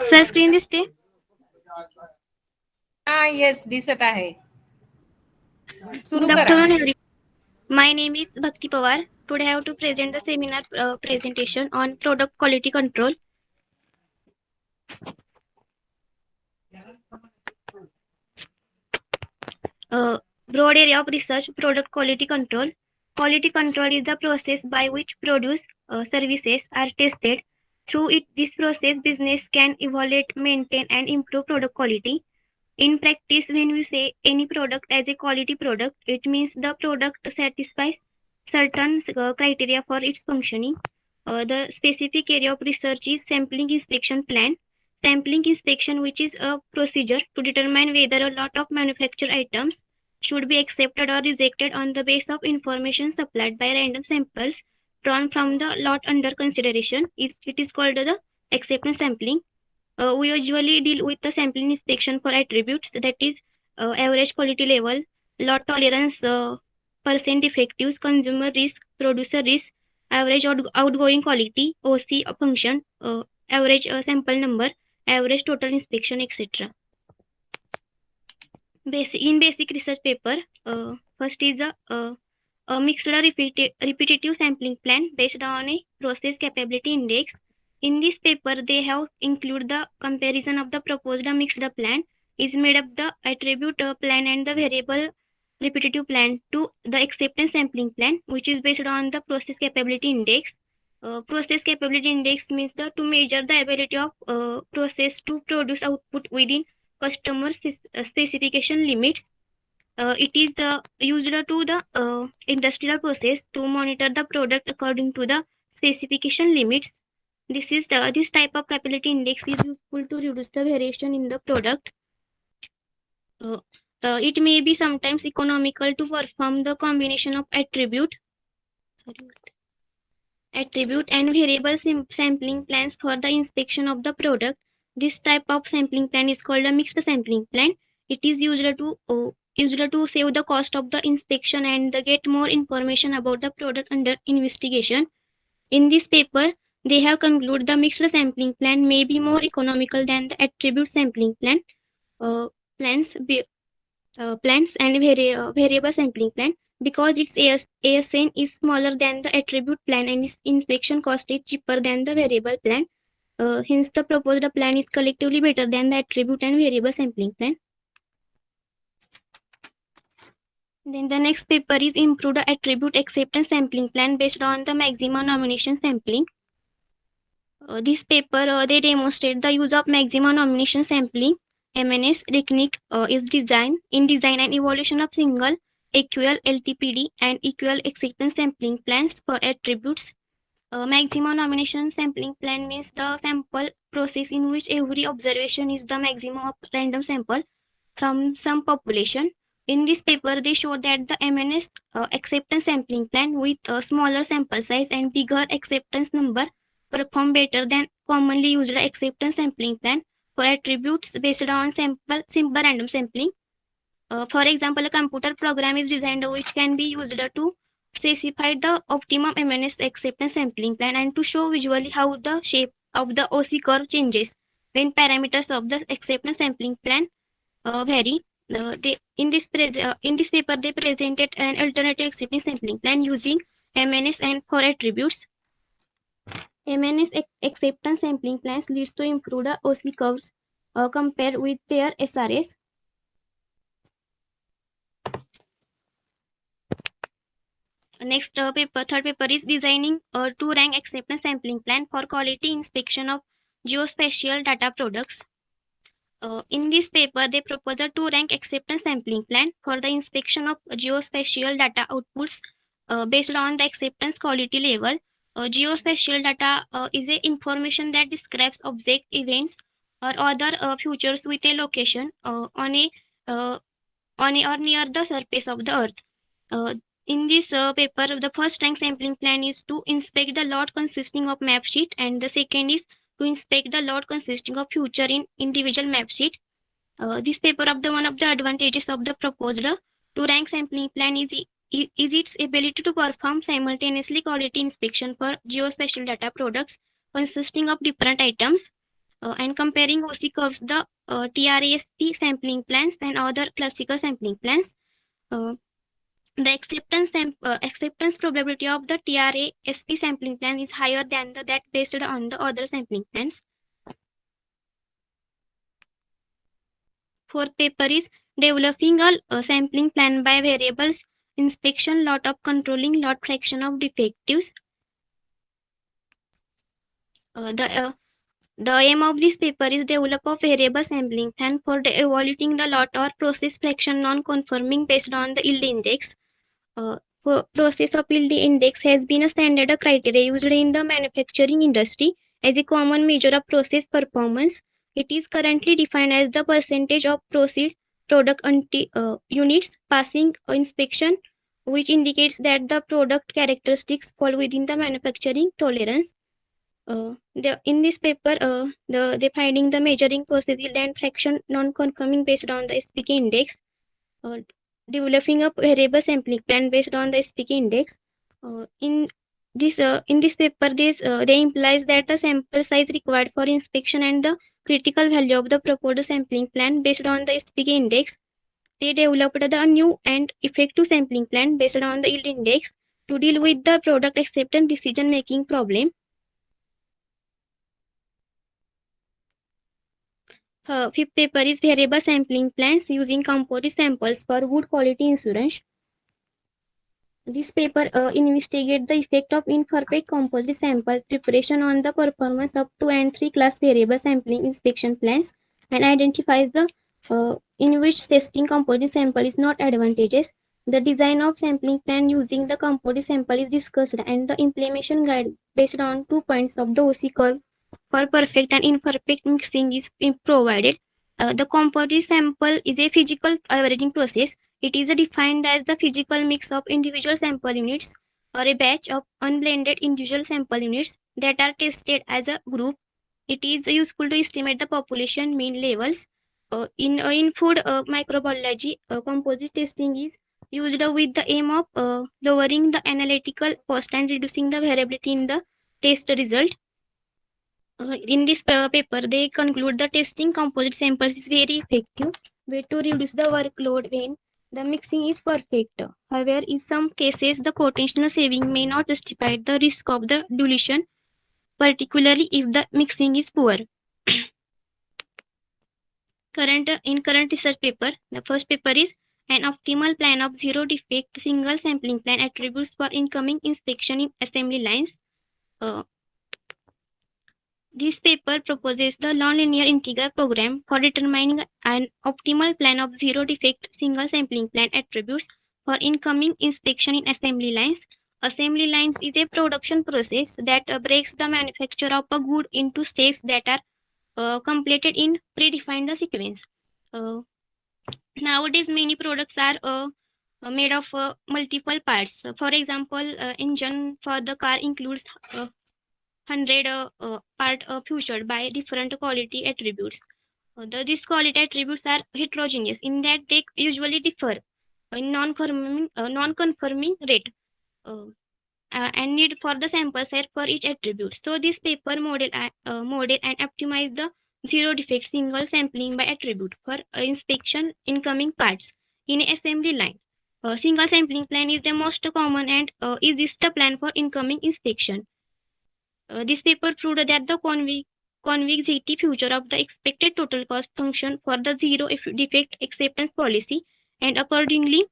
सर स्क्रीन दिसते? हा येस दिसत आहे. सुरू Good करा. afternoon, everyone. My name is Bhakti Pawar. Today I have to present the seminar presentation on product quality control. Broad area of research, product quality control. Quality control is the process by which produce services are tested. Through it, this process, business can evaluate, maintain, and improve product quality. In practice, when we say any product as a quality product, it means the product satisfies certain criteria for its functioning. The specific area of research is sampling inspection plan. Sampling inspection, which is a procedure to determine whether a lot of manufactured items should be accepted or rejected on the basis of information supplied by random samples drawn from the lot under consideration. It is called the acceptance sampling. We usually deal with the sampling inspection for attributes, that is average quality level, lot tolerance, percent defectives, consumer risk, producer risk, average outgoing quality, OC function, average sample number, average total inspection, etc. Basic research paper, first is a mixed repetitive sampling plan based on a process capability index. In this paper, they have included the comparison of the proposed mixed plan is made up the attribute plan and the variable repetitive plan to the acceptance sampling plan, which is based on the process capability index. Process capability index means to measure the ability of process to produce output within customer specification limits. It is used to the industrial process to monitor the product according to the specification limits. This type of capability index is useful to reduce the variation in the product. It may be sometimes economical to perform the combination of attribute and variable sampling plans for the inspection of the product. This type of sampling plan is called a mixed sampling plan. It is used to save the cost of the inspection and get more information about the product under investigation. In this paper, they have concluded the mixed sampling plan may be more economical than the attribute sampling plan. Plans and variable sampling plan because its ASN is smaller than the attribute plan and its inspection cost is cheaper than the variable plan. Hence, the proposed plan is collectively better than the attribute and variable sampling plan. Then the next paper is improved attribute acceptance sampling plan based on the maximum nomination sampling. This paper, they demonstrate the use of maximum nomination sampling. MNS technique is design and evaluation of single equal LTPD and equal acceptance sampling plans for attributes. Maximum nomination sampling plan means the sample process in which every observation is the maximum of random sample from some population. In this paper, they show that the MNS acceptance sampling plan with a smaller sample size and bigger acceptance number perform better than commonly used acceptance sampling plan for attributes based on simple random sampling. For example, a computer program is designed which can be used to specify the optimum MNS acceptance sampling plan and to show visually how the shape of the OC curve changes when parameters of the acceptance sampling plan vary. In this paper, they presented an alternative acceptance sampling plan using MNS and four attributes. MNS acceptance sampling plans leads to improved OC curves compared with their SRS. Next third paper is designing a two-rank acceptance sampling plan for quality inspection of geospatial data products. In this paper, they propose a two-rank acceptance sampling plan for the inspection of geospatial data outputs based on the acceptance quality level. Geospatial data is a information that describes object, events, or other features with a location uh, on a or near the surface of the earth. In this paper, the first rank sampling plan is to inspect the lot consisting of map sheet, and the second is to inspect the lot consisting of feature in individual map sheet. This paper of the one of the advantages of the proposed two-rank sampling plan is its ability to perform simultaneously quality inspection for geospatial data products consisting of different items and comparing OC curves, the TRASP sampling plans and other classical sampling plans. Uh, the acceptance probability of the TRASP sampling plan is higher than that based on the other sampling plans. Fourth paper is developing a sampling plan by variables, inspection, lot of controlling, lot fraction of defectives. The aim of this paper is develop a variable sampling plan for evaluating the lot or process fraction non-conforming based on the yield index. Process of yield index has been a standard criteria used in the manufacturing industry as a common measure of process performance. It is currently defined as the percentage of product units passing inspection, which indicates that the product characteristics fall within the manufacturing tolerance. In this paper, they finding the measuring process yield and fraction non-conforming based on the SPK index. Uh, Developing a variable sampling plan based on the SPK index. In this paper, they implies that the sample size required for inspection and the critical value of the proposed sampling plan based on the SPK index. They developed the new and effective sampling plan based on the yield index to deal with the product acceptance decision making problem. Fifth paper is variable sampling plans using composite samples for good quality insurance. This paper investigates the effect of imperfect composite sample preparation on the performance of 2 and 3 class variable sampling inspection plans and identifies the in which testing composite sample is not advantageous. The design of sampling plan using the composite sample is discussed and the implementation guide based on 2 points of the OC curve for perfect and imperfect mixing is provided. The composite sample is a physical averaging process. It is defined as the physical mix of individual sample units or a batch of unblended individual sample units that are tested as a group. It is useful to estimate the population mean levels. In food microbiology, composite testing is used with the aim of lowering the analytical cost and reducing the variability in the test result. In this paper, they conclude the testing composite samples is very effective way to reduce the workload when the mixing is perfect. However, in some cases, the potential saving may not justify the risk of the dilution, particularly if the mixing is poor. Current research paper, the first paper is an optimal plan of zero defect single sampling plan attributes for incoming inspection in assembly lines. This paper proposes the nonlinear integral program for determining an optimal plan of zero defect single sampling plan attributes for incoming inspection in assembly lines. Assembly lines is a production process that breaks the manufacture of a good into steps that are completed in predefined sequence. Nowadays, many products are made of multiple parts. For example, engine for the car includes 100 part featured by different quality attributes. These quality attributes are heterogeneous in that they usually differ in non-conforming rate and need for the sample size for each attribute. So this paper model and optimize the zero defect single sampling by attribute for inspection incoming parts in a assembly line. Single sampling plan is the most common and easiest plan for incoming inspection. This paper proved that the convexity feature of the expected total cost function for the zero defect acceptance policy and accordingly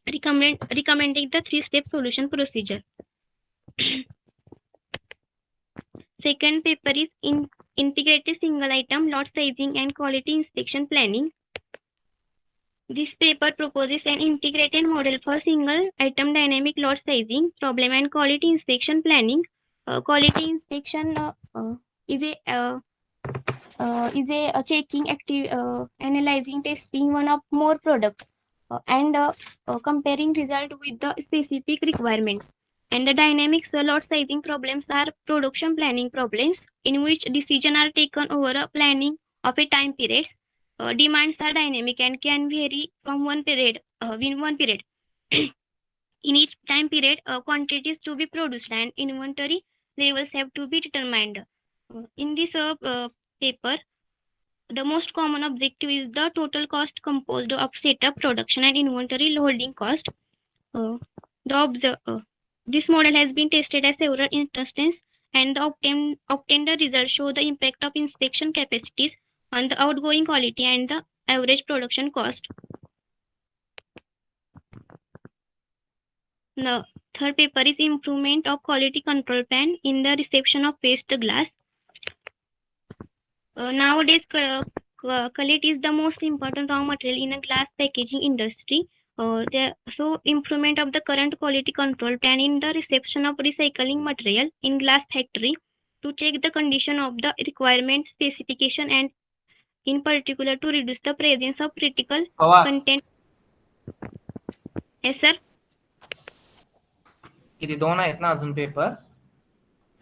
recommending the three-step solution procedure. Second paper is in integrated single item lot sizing and quality inspection planning. This paper proposes an integrated model for single item dynamic lot sizing problem and quality inspection planning. Quality inspection is a checking, analyzing, testing one or more products and comparing result with the specific requirements. And the dynamic lot sizing problems are production planning problems in which decisions are taken over a planning of a time period. Demands are dynamic and can vary from one period in one period. In each time period, quantities to be produced and inventory levels have to be determined. In this paper, the most common objective is the total cost composed of setup, production, and inventory holding cost. Uh, this model has been tested at several instances, and the obtained results show the impact of inspection capacities on the outgoing quality and the average production cost. The third paper is improvement of quality control plan in the reception of waste glass. Nowadays, cullet is the most important raw material in a glass packaging industry. So improvement of the current quality control plan in the reception of recycling material in glass factory to check the condition of the requirement specification and in particular to reduce the presence of critical content. Yes, sir. किती 2 आहेत ना अजून paper?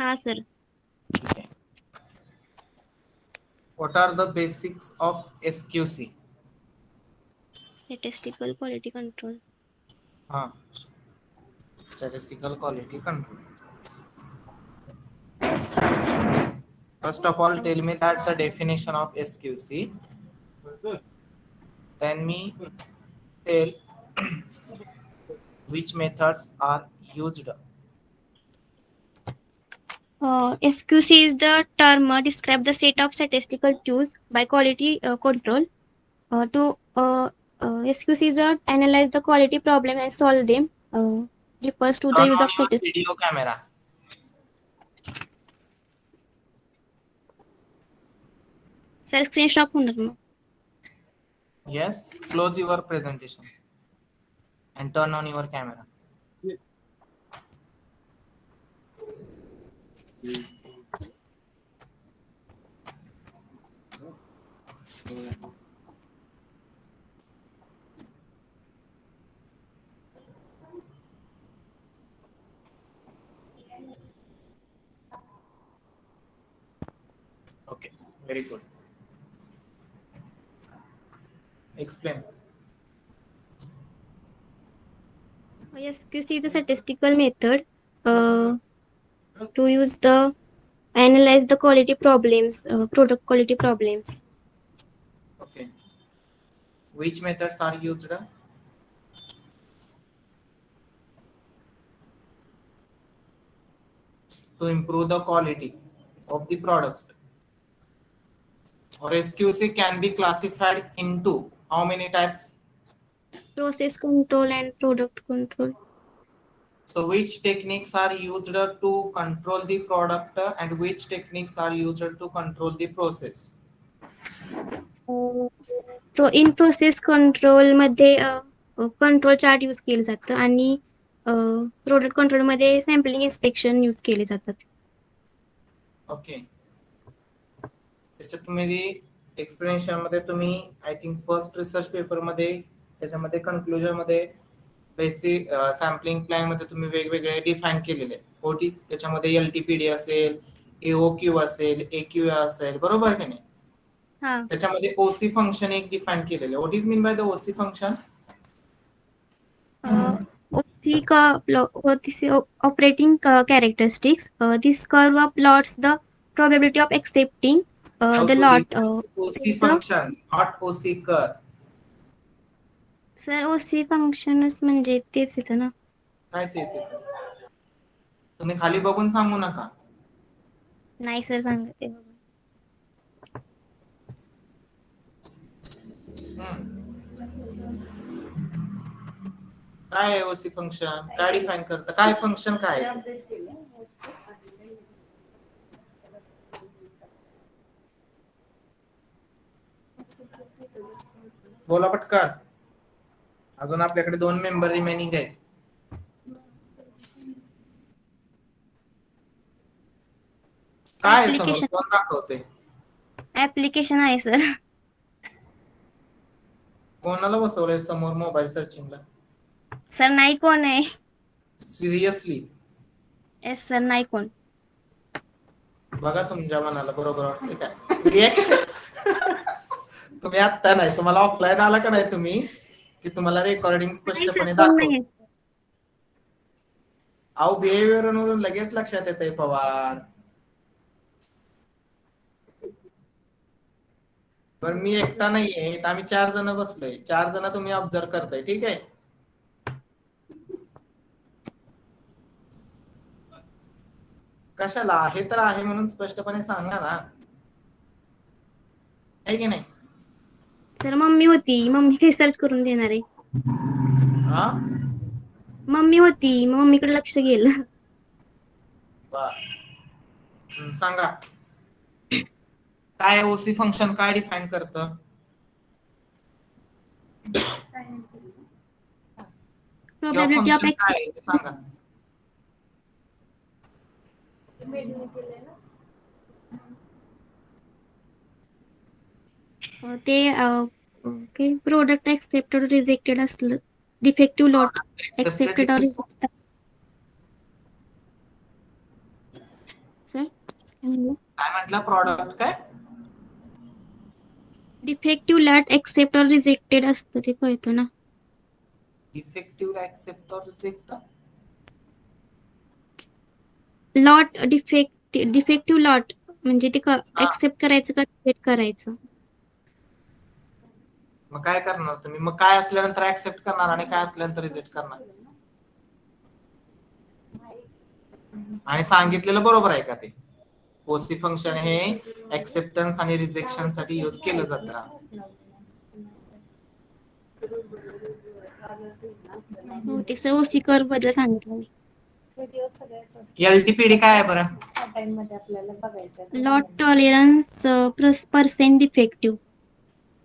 हाँ sir. ठीक आहे. What are the basics of SQC? Statistical quality control. Statistical quality control. First of all, tell me that the definition of SQC. Then me tell which methods are used. SQC is the term describe the set of statistical tools by quality control. SQC is analyze the quality problem and solve them. Refers to the Turn use on of your statistics. video camera. Sir, screen stop होणार मग. Yes, close your presentation and turn on your camera. Okay, very good. Explain. SQC is the statistical method to use the analyze the quality problems, product quality problems. Okay. Which methods are used? To improve the quality of the product. Or SQC can be classified into how many types? Process control and product control. So which techniques are used to control the product and which techniques are used to control the process? In process control मध्ये control chart use केले जातं आणि product control मध्ये sampling inspection use केले जातात. Okay. त्याच्यात तुम्ही explanation मध्ये तुम्ही I think first research paper मध्ये त्याच्यामध्ये कन्क्लुजन मध्ये बेसिक सॅम्पलिंग प्लॅन मध्ये तुम्ही वेगवेगळे डिफाईन केलेले होती. त्याच्यामध्ये एलटीपीडी असेल, एओक्यू असेल, एक्यू असेल, बरोबर की नाही? हा त्याच्यामध्ये ओसी फंक्शन एक डिफाईन केलेलं. What is mean by the OC function? operating characteristics. This curve plots the probability of accepting the lot. OC Is the function, not OC कर. सर ओसी फंक्शनच म्हणजे तेच येतं ना. काय तेच येतं? तुम्ही खाली बघून सांगू नका. नाही सर सांगते. काय आहे ओसी फंक्शन? काय डिफाईन करतं? काय फंक्शन काय आहे? बोला पटकन. अजून आपल्याकडे 2 मेंबर रिमेनिंग आहेत. काय आहे समोर? कोण दाखवते? ऍप्लिकेशन आहे सर. कोणाला बसवलंय समोर मोबाईल सर्चिंगला? सर नाही कोण आहे. सिरियसली एस सर नाही कोण. बघा तुमच्या मनाला बरोबर वाटते काय रिएक्शन. तुम्ही आत्ता नाही, तुम्हाला ऑफलाईन आला का नाही तुम्ही की तुम्हाला रेकॉर्डिंग स्पष्टपणे दाखव. अहो बिहेवियर वरून लगेच लक्षात येते पवार. पण मी एकटा नाहीये, आम्ही 4 जण बसलोय. 4 जण तुम्ही ऑब्झर्व करताय. ठीक आहे. कशाला आहे तर आहे म्हणून स्पष्टपणे सांगा ना. आहे की नाही? सर मम्मी होती, मम्मी काही सर्च करून देणार आहे. हा मम्मी होती, मम्मीकडे लक्ष गेलं. सांगा काय ओसी फंक्शन काय डिफाईन करतं? प्रोबॅबिलिटी ऑफ काय आहे ते सांगा. ते प्रोडक्ट एक्सेप्टेड रिजेक्टेड असलं, डिफेक्टिव्ह लॉट एक्सेप्टेड और रिजेक्टेड. सर काय म्हटलं? प्रॉडक्ट काय? डिफेक्टिव्ह लॉट एक्सेप्ट और रिजेक्टेड असतं ते कळतं ना. डिफेक्टिव्ह एक्सेप्ट और रिजेक्ट. लॉट डिफेक्टिव्ह लॉट म्हणजे ते एक्सेप्ट करायचं का रिजेक्ट करायचं. मग काय करणार तुम्ही? मग काय असल्यानंतर ऍक्सेप्ट करणार आणि काय असल्यानंतर रिजेक्ट करणार? आणि सांगितलेलं बरोबर आहे का ते? ओसी फंक्शन हे ऍक्सेप्टन्स आणि रिजेक्शन साठी यूज केलं जातं. ते सर ओसी कर्व बद्दल सांगितलं मी. एलटीपीडी काय आहे बरं? Lot tolerance percent defective.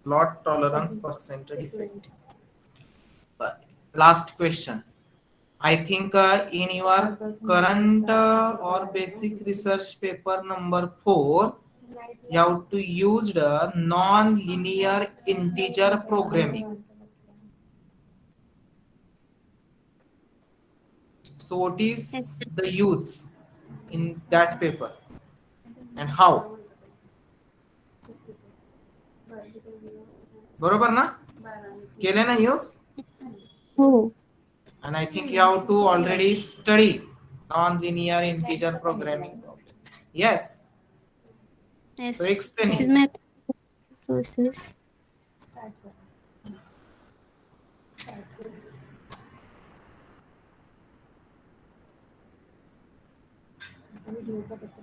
Lot tolerance percent defective. Last question. I think in your current or basic research paper number 4, you have to use the non-linear integer programming. So what is the use in that paper and how? बरोबर ना? केले ना use? हो. And I think you have to already study non-linear integer programming. Yes. Yes. So explain This is it. math process.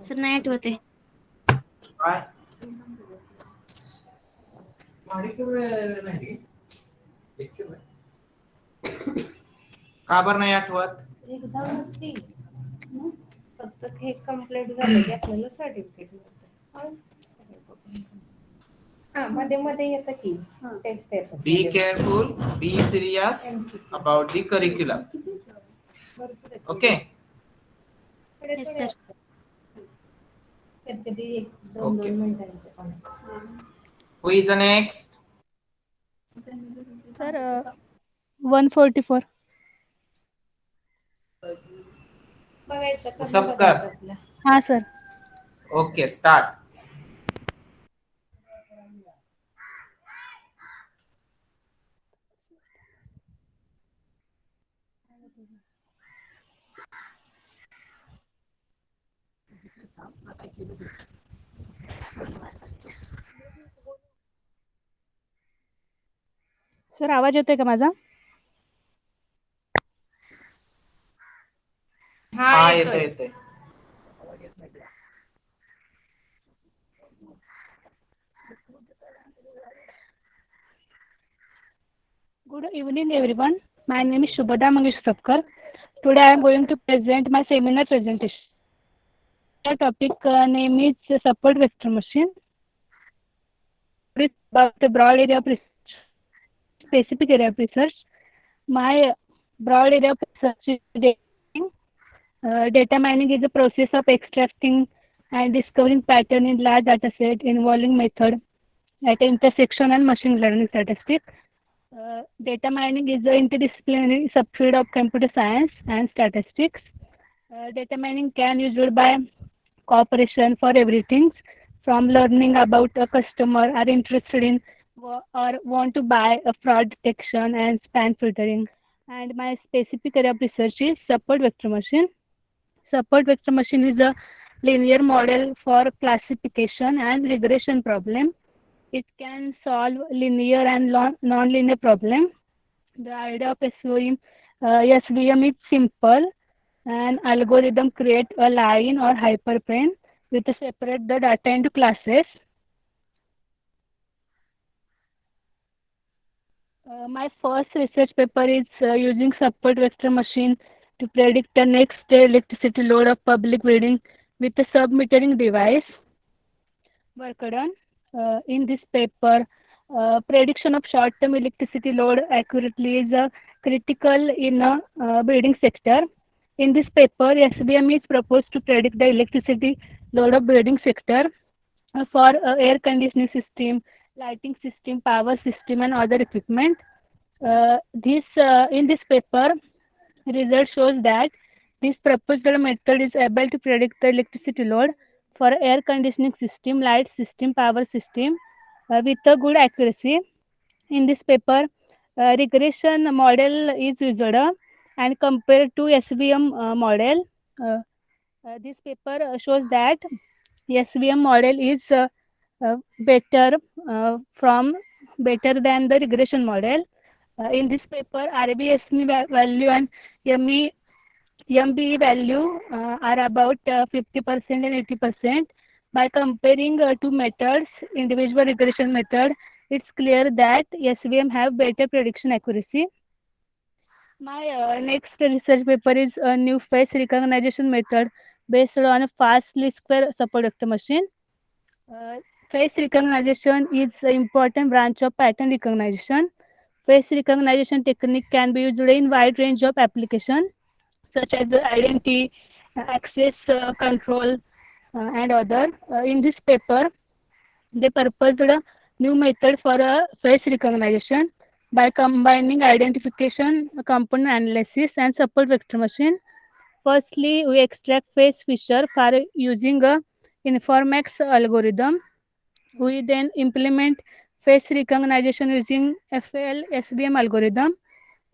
Sir नाही आठवत आहे. काय? का बरं नाही आठवत? एक्झाम नसती फक्त हे कंप्लीट झालं की आपल्याला सर्टिफिकेट मिळतं. हा मध्ये मध्ये येतं की टेस्ट येतं. Be careful, be serious about the curriculum. Okay. Yes, sir. कधी-कधी 1-2 मिनिटांचे पण. Who is the next? Sir 144. बघायचं का सबकर. बघायचं आपलं. हा सर. Okay, start. सर आवाज येतोय का माझा? हा येतोय येतोय. येतोय. Good evening, everyone. My name is Shubhada Mangesh Sapkar. Today I am going to present my seminar presentation. The topic name is support vector machine. It's about the broad area of research, specific area of research. My broad area of research is data mining. Data mining is the process of extracting and discovering pattern in large data set involving method at intersection and machine learning statistics. Data mining is the interdisciplinary subfield of computer science and statistics. Data mining can used by cooperation for everything from learning about a customer are interested in or want to buy a fraud detection and spam filtering. And my specific area of research is support vector machine. Support vector machine is a linear model for classification and regression problem. It can solve linear and non-linear problem. The idea of SVM is simple. An algorithm create a line or hyperplane with separate the data into classes. My first research paper is using support vector machine to predict the next day electricity load of public building with a sub-metering device. Work done. In this paper, prediction of short-term electricity load accurately is critical in a building sector. In this paper, SBM is proposed to predict the electricity load of building sector for air conditioning system, lighting system, power system, and other equipment. This in this paper, result shows that this proposed method is able to predict the electricity load for air conditioning system, light system, power system with a good accuracy. In this paper, regression model is used and compared to SVM model. This paper shows that SVM model is better better than the regression model. In this paper, RBSM value and ME MBE value are about 50% and 80%. By comparing two methods, individual regression method, it's clear that SVM have better prediction accuracy. My next research paper is a new face recognition method based on a fast least square support vector machine. Face recognition is an important branch of pattern recognition. Face recognition technique can be used in wide range of applications such as identity, access control, and other. In this paper, they proposed a new method for face recognition by combining identification, component analysis, and support vector machine. Firstly, we extract face feature for using a Informax algorithm. We then implement face recognition using FL SBM algorithm.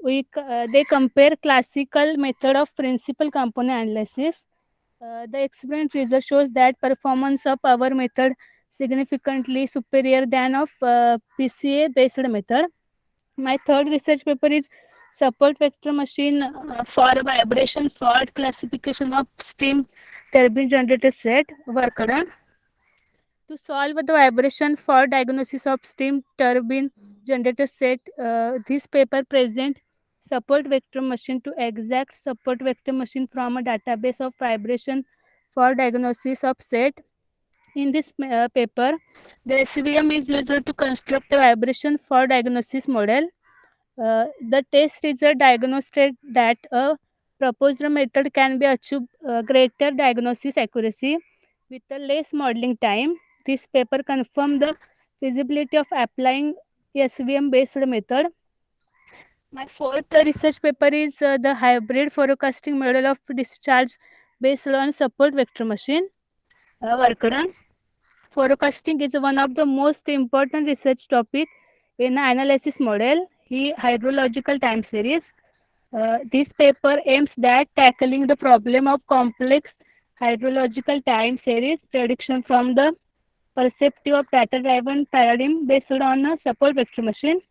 They compare classical method of principal component analysis. The experiment result shows that performance of our method significantly superior than of PCA based method. My third research paper is support vector machine for vibration fault classification of steam turbine generator set. Work done. To solve the vibration for diagnosis of steam turbine generator set, this paper present support vector machine to exact support vector machine from a database of vibration for diagnosis of set. In this paper, the SVM is used to construct a vibration for diagnosis model. The test result demonstrated that a proposed method can be achieved greater diagnosis accuracy with a less modeling time. This paper confirmed the feasibility of applying SVM based method. My fourth research paper is the hybrid forecasting model of discharge based on support vector machine. Work done. Forecasting is one of the most important research topic in analysis model, hydrological time series. This paper aims at tackling the problem of complex hydrological time series prediction from the perspective of data-driven paradigm based on a support vector machine.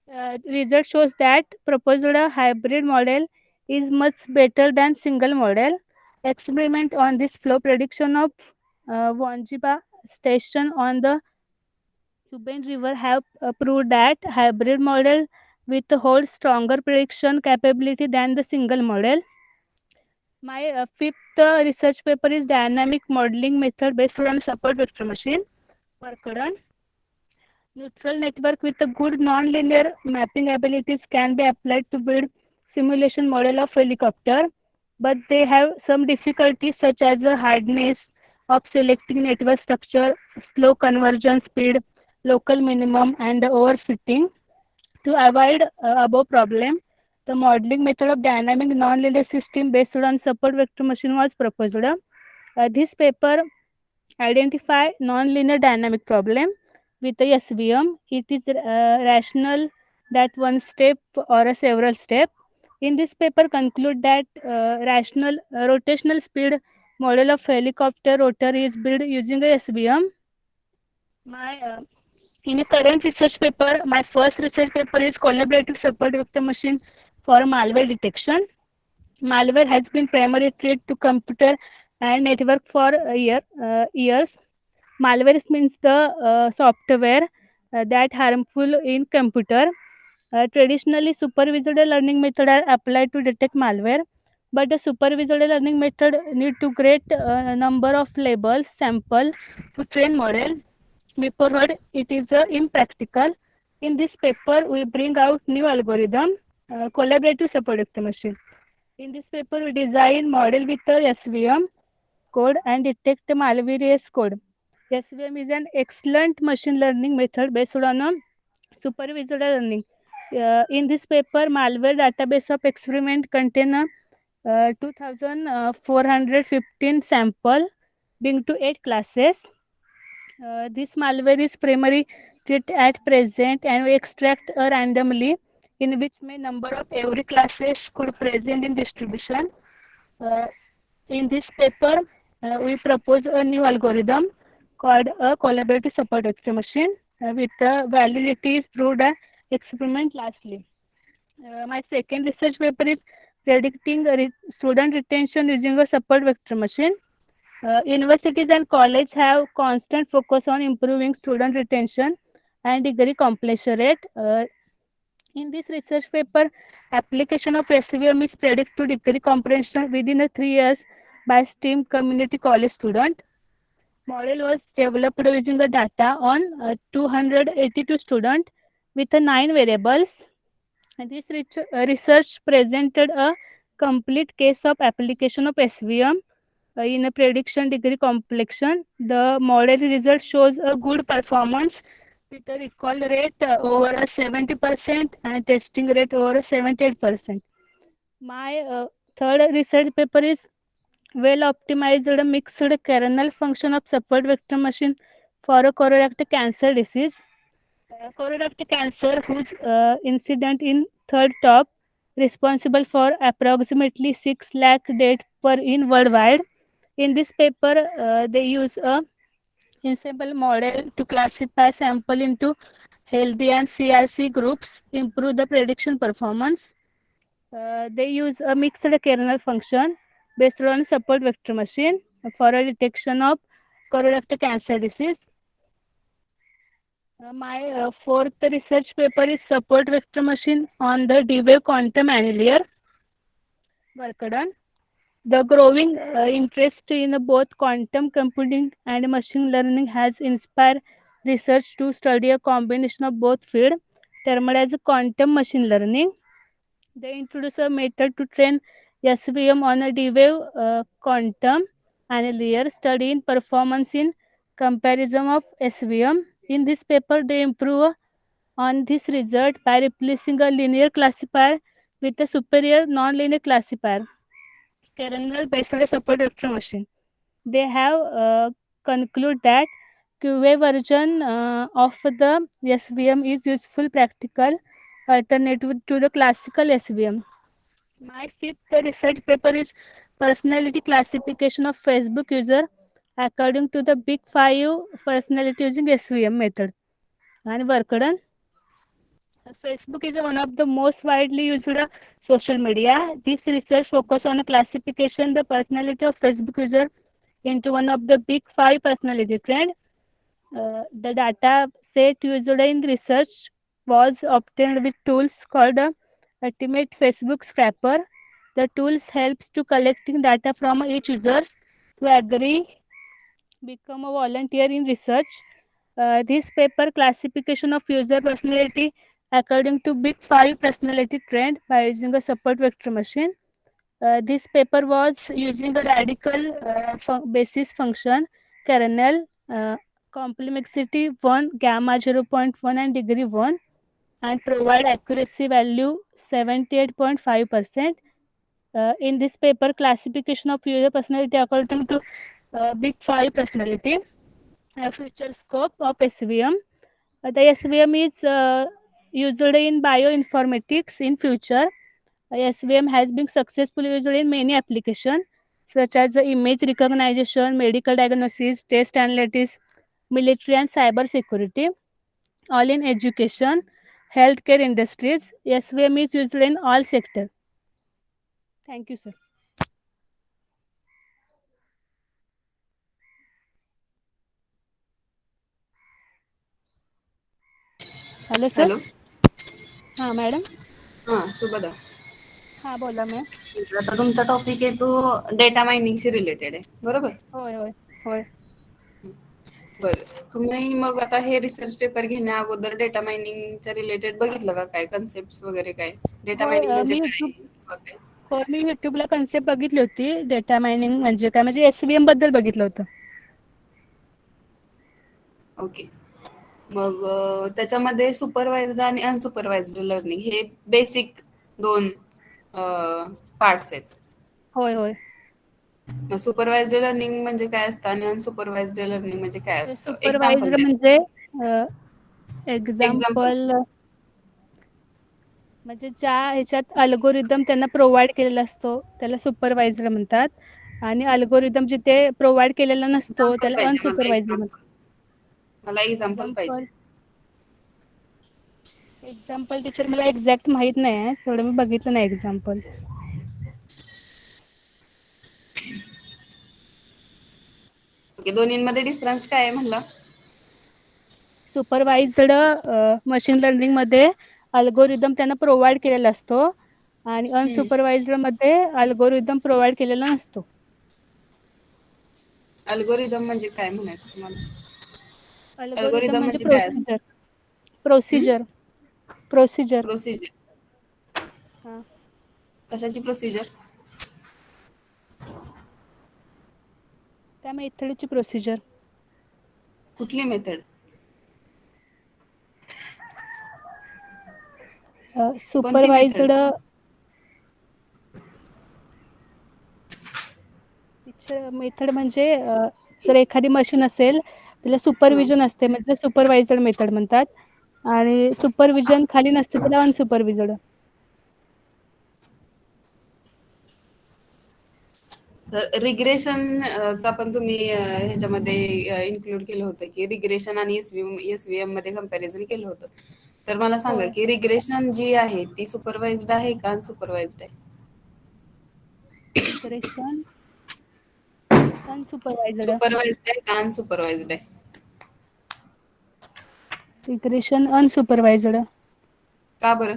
Result shows that proposed hybrid model is much better than single model. Experiment on this flow prediction of Wanjiba station on the Cuban River have proved that hybrid model with hold stronger prediction capability than the single model. My fifth research paper is dynamic modeling method based on support vector machine. Worked on neutral network with a good nonlinear mapping abilities can be applied to build simulation model of helicopter, but they have some difficulties such as the hardness of selecting network structure, slow conversion speed, local minimum, and the overfitting. To avoid above problem, the modeling method of dynamic nonlinear system based on support vector machine was proposed. This paper identify nonlinear dynamic problem with the SVM. It is rational that one step or a several step. In this paper, conclude that rational rotational speed model of helicopter rotor is built using a SVM. My in a current research paper, my first research paper is collaborative support vector machine for malware detection. Malware has been primarily threat to computer and network for years. Malware means the software that harmful in computer. Traditionally, supervised learning method are applied to detect malware, but the supervised learning method need to create number of labels sample to train model. Before it is impractical. In this paper, we bring out new algorithm, collaborative support vector machine. In this paper, we design model with the SVM code and detect malicious code. SVM is an excellent machine learning method based on supervised learning. In this paper, malware database of experiment contain 2,415 sample being to 8 classes. This malware is primary threat at present and we extract randomly in which may number of every classes could present in distribution. Uh, in this paper, we propose a new algorithm called a collaborative support vector machine with validity is proved experiment lastly. My second research paper is predicting student retention using a support vector machine. Universities and colleges have constant focus on improving student retention and degree completion rate. In this research paper, application of SVM is predicted to degree comprehension within 3 years by STEAM community college student. Model was developed using the data on 282 students with 9 variables. And this research presented a complete case of application of SVM in a prediction degree complexion. The model result shows a good performance with a recall rate over 70% and testing rate over 78%. My third research paper is well optimized mixed kernel function of support vector machine for a colorectal cancer disease. Colorectal cancer, whose incident in third top, responsible for approximately 6 lakh deaths per in worldwide. In this paper, they use a ensemble model to classify sample into healthy and CRC groups, improve the prediction performance. They use a mixed kernel function based on support vector machine for a detection of colorectal cancer disease. My fourth research paper is support vector machine on the D-Wave quantum annealer. Worked on. The growing interest in both quantum computing and machine learning has inspired research to study a combination of both fields, termed as quantum machine learning. They introduce a method to train SVM on a D-Wave quantum annealer, studying performance in comparison of SVM. In this paper, they improve on this result by replacing a linear classifier with a superior nonlinear classifier, kernel based on a support vector machine. They have concluded that QA version of the SVM is useful practical alternative to the classical SVM. My fifth research paper is personality classification of Facebook user according to the big five personality using SVM method and worked on. Facebook is one of the most widely used social media. This research focus on a classification the personality of Facebook user into one of the big five personality trend. The data set used in research was obtained with tools called Ultimate Facebook Scraper. The tools helps to collecting data from each user to agree become a volunteer in research. This paper classification of user personality according to big five personality trend by using a support vector machine. This paper was using a radical basis function kernel complexity 1 gamma 0.1 and degree 1 and provide accuracy value 78.5%. In this paper classification of user personality according to big five personality future scope of SVM. The SVM is used in bioinformatics in future. SVM has been successfully used in many applications such as image recognition, medical diagnosis, test analytics, military and cyber security, all in education, healthcare industries. SVM is used in all sectors. Thank you, sir. Hello sir. Hello. हां madam. हां शुभदा. हां बोला ma'am. आता तुमचा topic आहे तो data मायनिंगशी related आहे बरोबर. होय होय होय. बरं तुम्ही मग आता हे रिसर्च पेपर घेण्या अगोदर डेटा मायनिंगच्या रिलेटेड बघितलं का काय कन्सेप्ट वगैरे काय डेटा मायनिंग म्हणजे मी काय युट्यूब किंवा काय? हो मी युट्यूबला कन्सेप्ट बघितली होती डेटा मायनिंग म्हणजे काय म्हणजे SVM बद्दल बघितलं होतं. ओके. मग त्याच्यामध्ये सुपरवायझर आणि अनसुपरवायझर लर्निंग हे बेसिक दोन पार्ट्स आहेत. होय होय. मग सुपरवायझर लर्निंग म्हणजे काय असतं आणि अनसुपरवायझर लर्निंग म्हणजे काय असतं? एक्झाम्पल सुपरवायझर द्या. म्हणजे एक्झाम्पल. एक्झाम्पल म्हणजे ज्या ह्याच्यात अल्गोरिदम त्यांना प्रोव्हाइड केलेला असतो त्याला सुपरवायझर म्हणतात आणि अल्गोरिदम जिथे प्रोव्हाइड केलेला नसतो एक्झाम्पल त्याला पाहिजे मला अनसुपरवायझर म्हणतात. एक्झाम्पल. मला एक्झाम्पल पाहिजे. एक्झाम्पल टीचर मला एक्झॅक्ट माहित नाही आहे थोडं मी बघितलं नाही एक्झाम्पल. ओके दोन्हींमध्ये डिफरन्स काय आहे म्हणला? सुपरवाइज्ड मशीन लर्निंग मध्ये अल्गोरिदम त्यांना प्रोव्हाइड केलेला असतो आणि अनसुपरवाइज्ड मध्ये अल्गोरिदम प्रोव्हाइड केलेला नसतो. अल्गोरिदम म्हणजे काय म्हणायचं तुम्हाला? अल्गोरिदम म्हणजे काय असतं? प्रोसिजर. प्रोसिजर. हां. कशाची प्रोसिजर? त्या मेथडची प्रोसिजर. कुठली मेथड? कोणती मेथड? सुपरवाइज्ड मेथड म्हणजे जर एखादी मशीन असेल त्याला सुपरविजन असते म्हणजे सुपरवाइज्ड मेथड म्हणतात आणि सुपरविजन खाली नसते त्याला अनसुपरविज्ड. तर रिग्रेशन चा पण तुम्ही ह्याच्यामध्ये इन्क्लूड केलं होतं की रिग्रेशन आणि एसव्हीएम मध्ये कंपॅरिझन केलं होतं. तर मला सांगा होय. की रिग्रेशन जी आहे ती सुपरवाइज्ड आहे का अनसुपरवाइज्ड आहे? Regression unsupervised. सुपरवाइज्ड आहे का अनसुपरवाइज्ड आहे? Regression unsupervised. का बरं?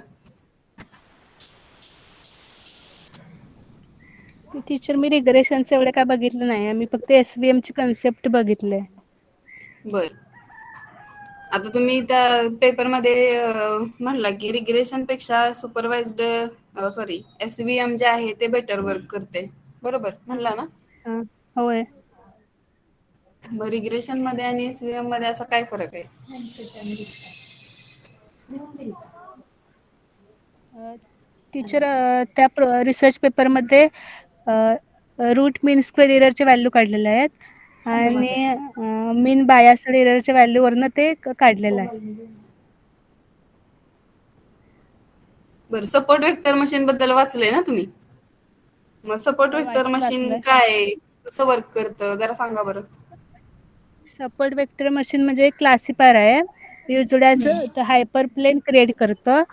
टीचर मी रिग्रेशनचं एवढं काय बघितलं नाही मी फक्त SVM ची कन्सेप्ट बघितले. बर. आता तुम्ही त्या पेपरमध्ये म्हणला की रिग्रेशन पेक्षा सुपरवाइज्ड सॉरी SVM जे आहे ते बेटर वर्क करते बरोबर म्हणला ना? होय. मग रिग्रेशन मध्ये आणि एसव्हीएम मध्ये असा काय फरक आहे? टीचर त्या रिसर्च पेपरमध्ये रूट मीन स्क्वेअर एररचे व्हॅल्यू काढलेले आहेत आणि मीन बायासड एररच्या व्हॅल्यू वरनं ते काढलेलं आहे. बरं सपोर्ट वेक्टर मशीन बद्दल वाचलंय ना तुम्ही? मग सपोर्ट वेक्टर मशीन वाचलंय. काय कसं वर्क करतं जरा सांगा बरं. सपोर्ट वेक्टर मशीन म्हणजे एक क्लासिफायर आहे युज्ड ॲज द हायपरप्लेन क्रिएट करतं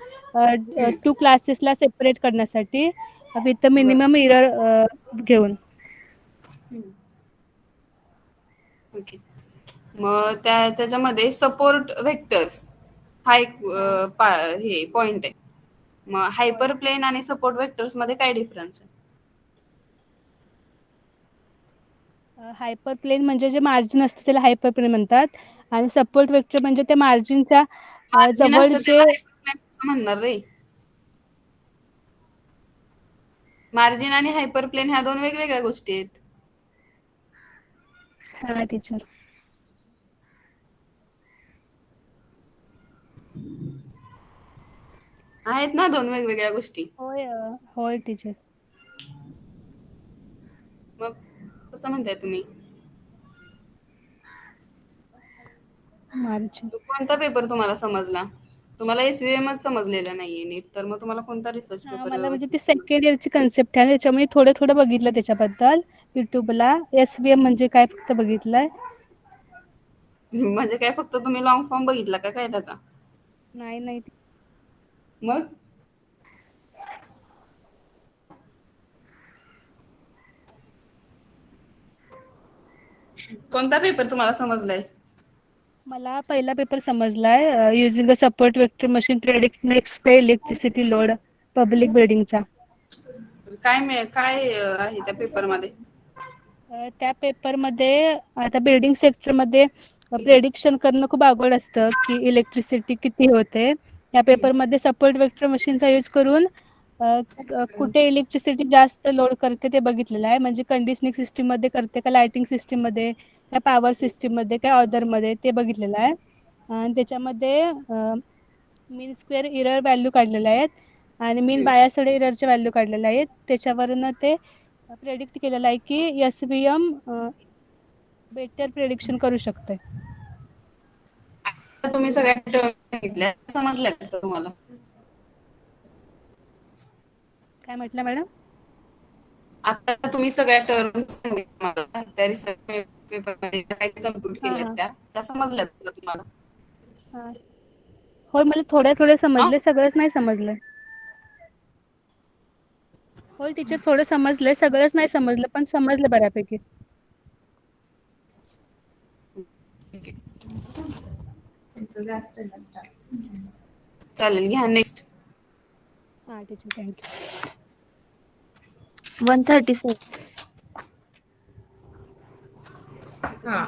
टू क्लासेसला सेपरेट करण्यासाठी विथ मिनिमम इरर घेऊन. ओके. मग त्याच्यामध्ये सपोर्ट व्हेक्टर्स हा एक हे पॉइंट आहे. मग हायपर प्लेन आणि सपोर्ट व्हेक्टर्स मध्ये काय डिफरन्स आहे? हायपर प्लेन म्हणजे जे मार्जिन असतं त्याला हायपर प्लेन म्हणतात आणि सपोर्ट वेक्टर म्हणजे त्या मार्जिनच्या मार्जिन जवळ असतं जे त्याला हायपर प्लेन कसं म्हणणार रे? मार्जिन आणि हायपर प्लेन ह्या दोन वेगवेगळ्या गोष्टी आहेत. हा टीचर. आहेत ना दोन वेगवेगळ्या गोष्टी. होय टीचर. मग कसं म्हणताय तुम्ही? मार्जिन. कोणता पेपर तुम्हाला समजला? तुम्हाला एसव्हीएमच समजलेला नाहीये नीट, तर मग तुम्हाला कोणता रिसर्च पेपर मला म्हणजे व्यवस्थित ती सेकंड इयरची कन्सेप्ट आहे त्याच्यामुळे थोडं थोडं बघितलं त्याच्याबद्दल युट्यूबला. एसव्हीएम म्हणजे काय फक्त बघितलंय. म्हणजे काय फक्त तुम्ही लॉंग फॉर्म बघितला का काय त्याचा? नाही. मग कोणता पेपर तुम्हाला समजलाय? मला पहिला पेपर समजलाय using a support vector machine predict next day electricity load public बिल्डिंगचा. काय आहे त्या पेपरमध्ये? त्या पेपरमध्ये आता बिल्डिंग सेक्टरमध्ये प्रेडिक्शन करणं खूप अवघड असतं की इलेक्ट्रिसिटी किती होते. या पेपरमध्ये सपोर्ट वेक्टर मशीनचा यूज करून कुठे इलेक्ट्रिसिटी जास्त लोड करते ते बघितलेलं आहे. म्हणजे कंडिशनिंग सिस्टीम मध्ये करते का लाइटिंग सिस्टीम मध्ये का पॉवर सिस्टीम मध्ये काय अदर मध्ये ते बघितलेलं आहे. आणि त्याच्यामध्ये मीन स्क्वेअर इरर व्हॅल्यू काढलेल्या आहेत आणि मीन बायासडे इररच्या व्हॅल्यू काढलेल्या आहेत. त्याच्यावरून ते प्रेडिक्ट केलेलं आहे की एसव्हीएम बेटर प्रेडिक्शन करू शकते. तुम्ही सगळ्या टर्म सांगितल्या समजल्या का तुम्हाला? काय म्हटलं मॅडम? आता तुम्ही सगळ्या टर्म सांगितल्या मला त्या रिसर्च पेपरमध्ये काय कम्प्लीट केल्यात त्या समजल्यात का तुम्हाला? होय मला थोड्या समजले, सगळंच नाही समजलं. होय टीचर थोडं समजलंय, सगळंच नाही समजलं पण समजलं बऱ्यापैकी. चालेल घ्या नेक्स्ट. हा टीचर थँक्यू. 137. हा.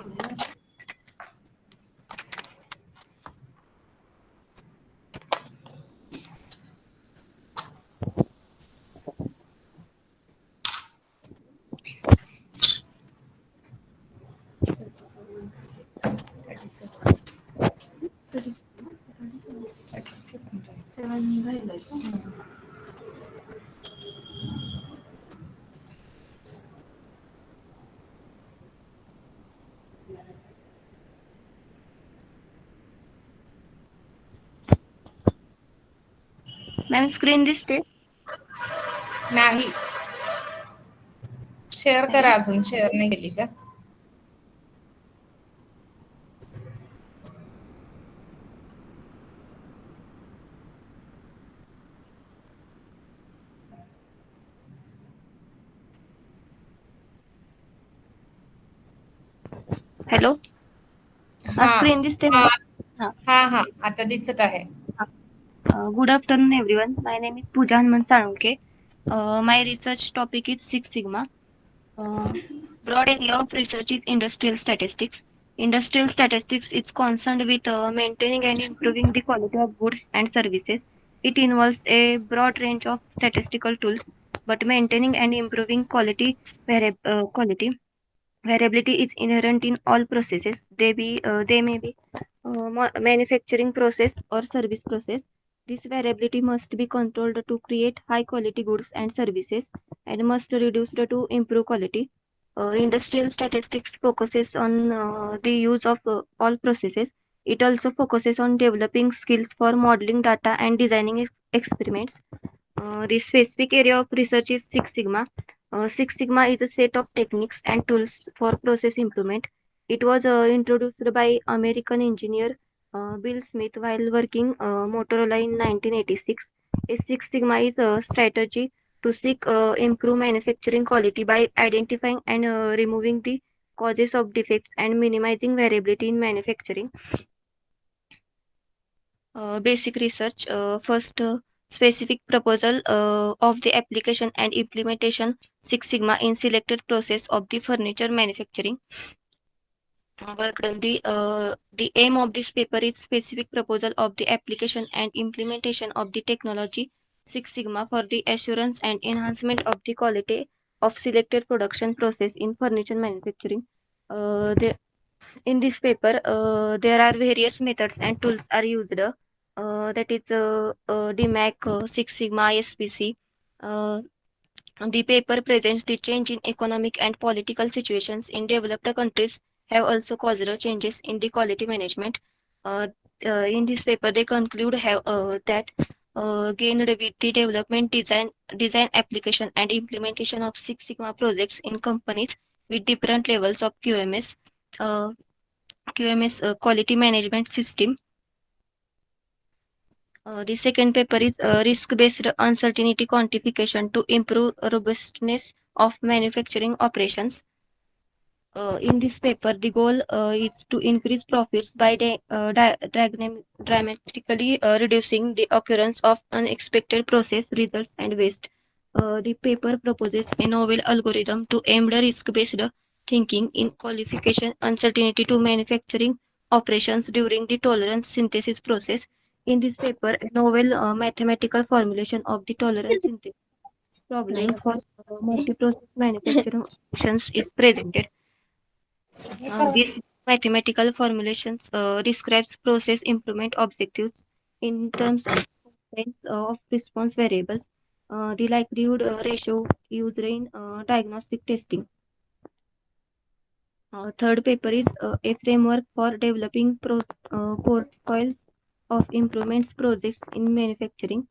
मॅम स्क्रीन दिसते? नाही. शेअर करा, अजून शेअर नाही केली का? हॅलो. स्क्रीन दिसते मॅडम? हा आता दिसत आहे. Good afternoon everyone. My name is Pooja Hanuman Salunke. My research topic is Six Sigma. Broad area of research is industrial statistics. Industrial statistics is concerned with maintaining and improving the quality of goods and services. It involves a broad range of statistical tools, but maintaining and improving quality variability is inherent in all processes. They may be manufacturing process or service process. This variability must be controlled to create high quality goods and services and must reduced to improve quality. Industrial statistics focuses on the use of all processes. It also focuses on developing skills for modeling data and designing experiments. The specific area of research is Six Sigma. Six Sigma is a set of techniques and tools for process improvement. It was introduced by American engineer Bill Smith while working Motorola in 1986. A Six Sigma is a strategy to seek improve manufacturing quality by identifying and removing the causes of defects and minimizing variability in manufacturing. Basic research. First, specific proposal of the application and implementation Six Sigma in selected process of the furniture manufacturing. Work done. The aim of this paper is specific proposal of the application and implementation of the technology Six Sigma for the assurance and enhancement of the quality of selected production process in furniture manufacturing. In this paper, there are various methods and tools are used. That is DMAC, Six Sigma, SPC. Uh, the paper presents the change in economic and political situations in developed countries have also caused changes in the quality management. Uh, in this paper, they conclude that gained with the development, design application, and implementation of Six Sigma projects in companies with different levels of QMS. Quality management system. The second paper is risk-based uncertainty quantification to improve robustness of manufacturing operations. In this paper, the goal is to increase profits by dramatically reducing the occurrence of unexpected process results and waste. The paper proposes a novel algorithm to aim the risk-based thinking in qualification uncertainty to manufacturing operations during the tolerance synthesis process. In this paper, a novel mathematical formulation of the tolerance synthesis problem for multi-process manufacturing operations is presented. This mathematical formulations describes process improvement objectives in terms of response variables, the likelihood ratio used in diagnostic testing. Third paper is a framework for developing portfolios of improvements projects in manufacturing.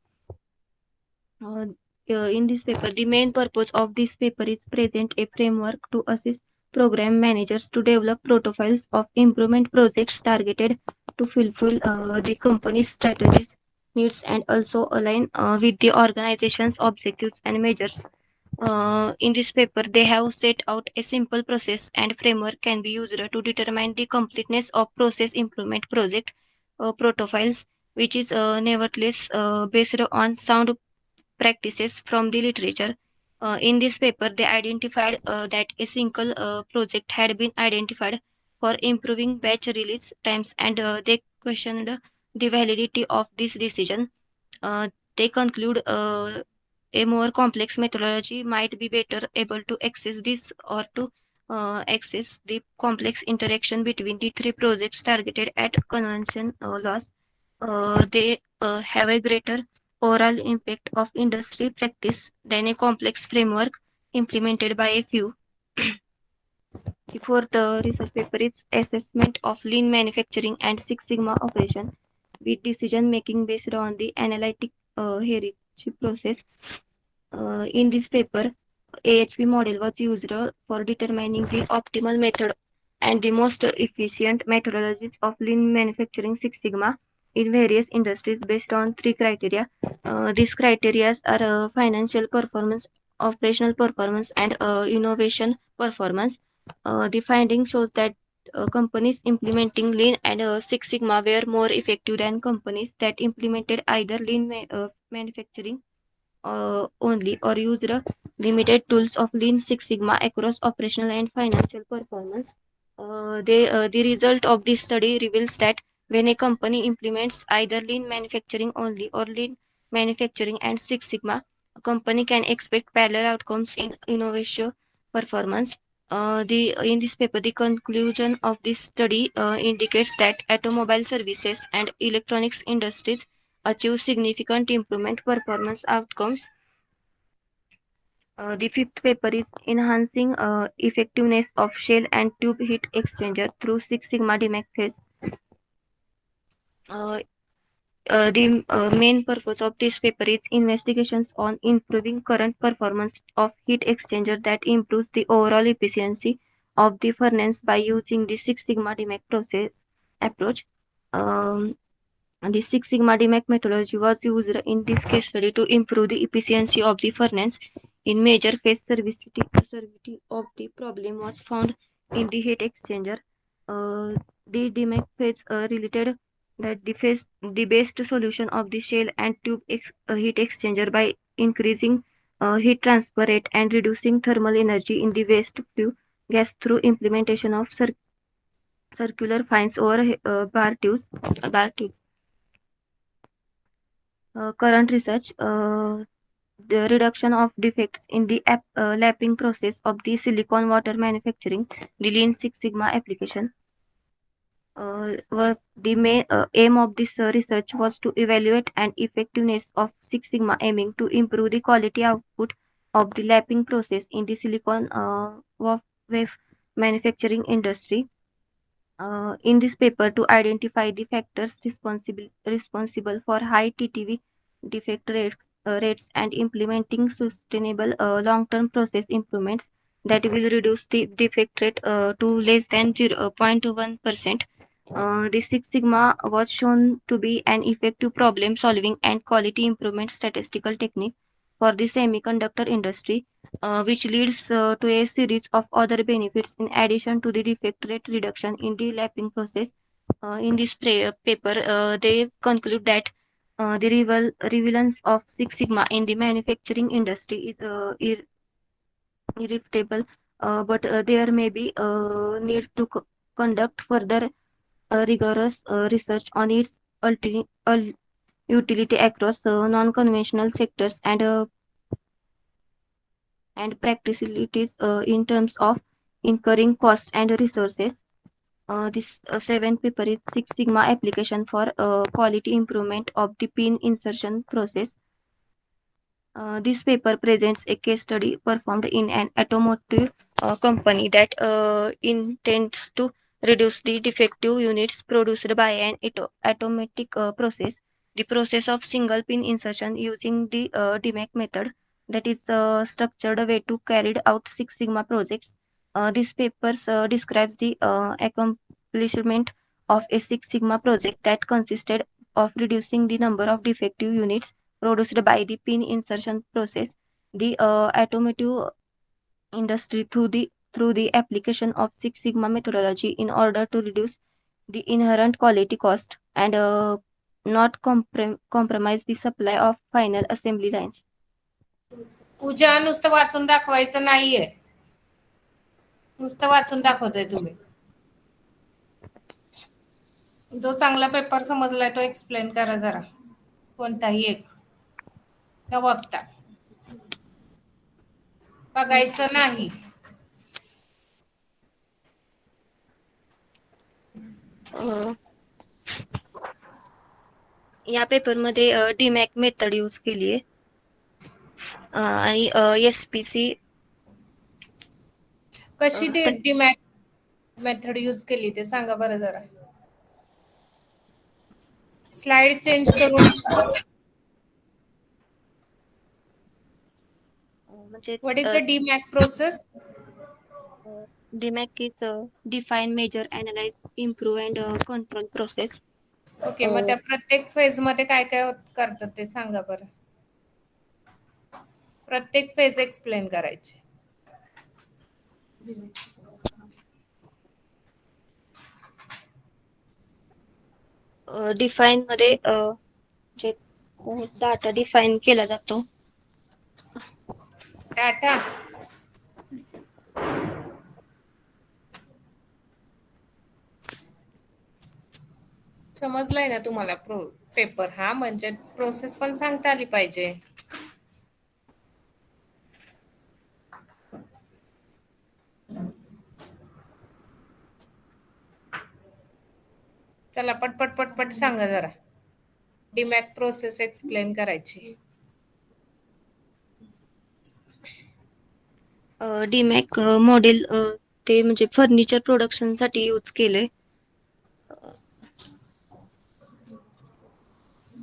Uh, in this paper, the main purpose of this paper is present a framework to assist program managers to develop profiles of improvement projects targeted to fulfill the company's strategies, needs, and also align with the organization's objectives and measures. In this paper, they have set out a simple process and framework can be used to determine the completeness of process improvement project profiles, which is nevertheless based on sound practices from the literature. In this paper, they identified that a single project had been identified for improving batch release times and they questioned the validity of this decision. They conclude a more complex methodology might be better able to access this or to access the complex interaction between the three projects targeted at convention loss. They have a greater overall impact of industry practice than a complex framework implemented by a few. Before the research paper is assessment of lean manufacturing and Six Sigma operation with decision making based on the analytic hierarchy process. In this paper, AHP model was used for determining the optimal method and the most efficient methodologies of lean manufacturing Six Sigma in various industries based on three criteria. These criteria are financial performance, operational performance, and innovation performance. The finding shows that companies implementing Lean and Six Sigma were more effective than companies that implemented either manufacturing only or used limited tools of Lean Six Sigma across operational and financial performance. The result of this study reveals that when a company implements either Lean manufacturing only or Lean manufacturing and Six Sigma, a company can expect parallel outcomes in innovation performance. In this paper, the conclusion of this study indicates that automobile services and electronics industries achieve significant improvement performance outcomes. The fifth paper is enhancing effectiveness of shell and tube heat exchanger through Six Sigma DMAC phase. Uh, the main purpose of this paper is investigations on improving current performance of heat exchanger that improves the overall efficiency of the furnace by using the Six Sigma DMAC process approach. The Six Sigma DMAC methodology was used in this case study to improve the efficiency of the furnace. In major phase servicity of the problem was found in the heat exchanger. The DMAC phase related that the best solution of the shell and tube heat exchanger by increasing heat transfer rate and reducing thermal energy in the waste flue gas through implementation of circular fines over bar tubes. Current research, the reduction of defects in the lapping process of the silicon water manufacturing, the Lean Six Sigma application. The main aim of this research was to evaluate an effectiveness of Six Sigma aiming to improve the quality output of the lapping process in the silicon wave manufacturing industry. In this paper, to identify the factors responsible for high TTV defect rates and implementing sustainable long-term process improvements that will reduce the defect rate to less than 0.1%. The Six Sigma was shown to be an effective problem-solving and quality improvement statistical technique for the semiconductor industry, which leads to a series of other benefits in addition to the defect rate reduction in the lapping process. In this paper, they conclude that the relevance of Six Sigma in the manufacturing industry is irrefutable, but there may be need to conduct further rigorous research on its utility across non-conventional sectors and practicalities in terms of incurring costs and resources. This seventh paper is Six Sigma application for quality improvement of the pin insertion process. This paper presents a case study performed in an automotive company that intends to reduce the defective units produced by an automatic process. The process of single pin insertion using the DMAC method, that is structured way to carried out Six Sigma projects. This paper describes the accomplishment of a Six Sigma project that consisted of reducing the number of defective units produced by the pin insertion process. The automotive industry through the application of Six Sigma methodology in order to reduce the inherent quality cost and not compromise the supply of final assembly lines. पूजा नुसतं वाचून दाखवायचं नाहीये, नुसतं वाचून दाखवताय तुम्ही. जो चांगला paper समजलाय तो एक्सप्लेन करा जरा, कोणताही एक न बघता, बघायचं नाही. या पेपरमध्ये डीमॅक मेथड यूज केली आहे आणि एसपीसी कशी ती डीमॅक मेथड यूज केली ते सांगा बरं जरा. स्लाइड चेंज करून म्हणजे what is the DMAC process? DMAC is define, measure, analyze, improve and control process. Okay, मग त्या प्रत्येक फेज मध्ये काय काय करतात ते सांगा बरं. प्रत्येक फेज एक्सप्लेन करायचे. डिफाईन मध्ये जे डाटा डिफाईन केला जातो. डाटा समजलाय ना तुम्हाला पेपर हा, म्हणजे प्रोसेस पण सांगता आली पाहिजे. चला पटपट पटपट सांगा जरा. डीमॅक प्रोसेस एक्सप्लेन करायची. डीमॅक मॉडेल ते म्हणजे फर्निचर प्रोडक्शन साठी यूज केले.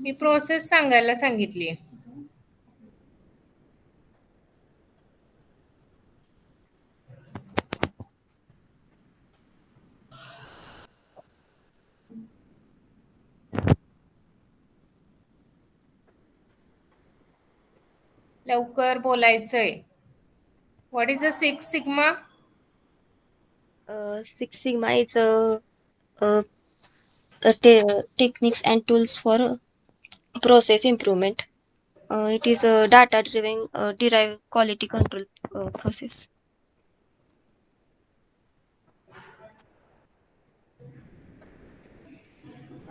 मी प्रोसेस सांगायला सांगितली. लवकर बोलायचंय. What is a six sigma? Six Sigma is techniques and tools for process improvement. It is a data-driven derived quality control process.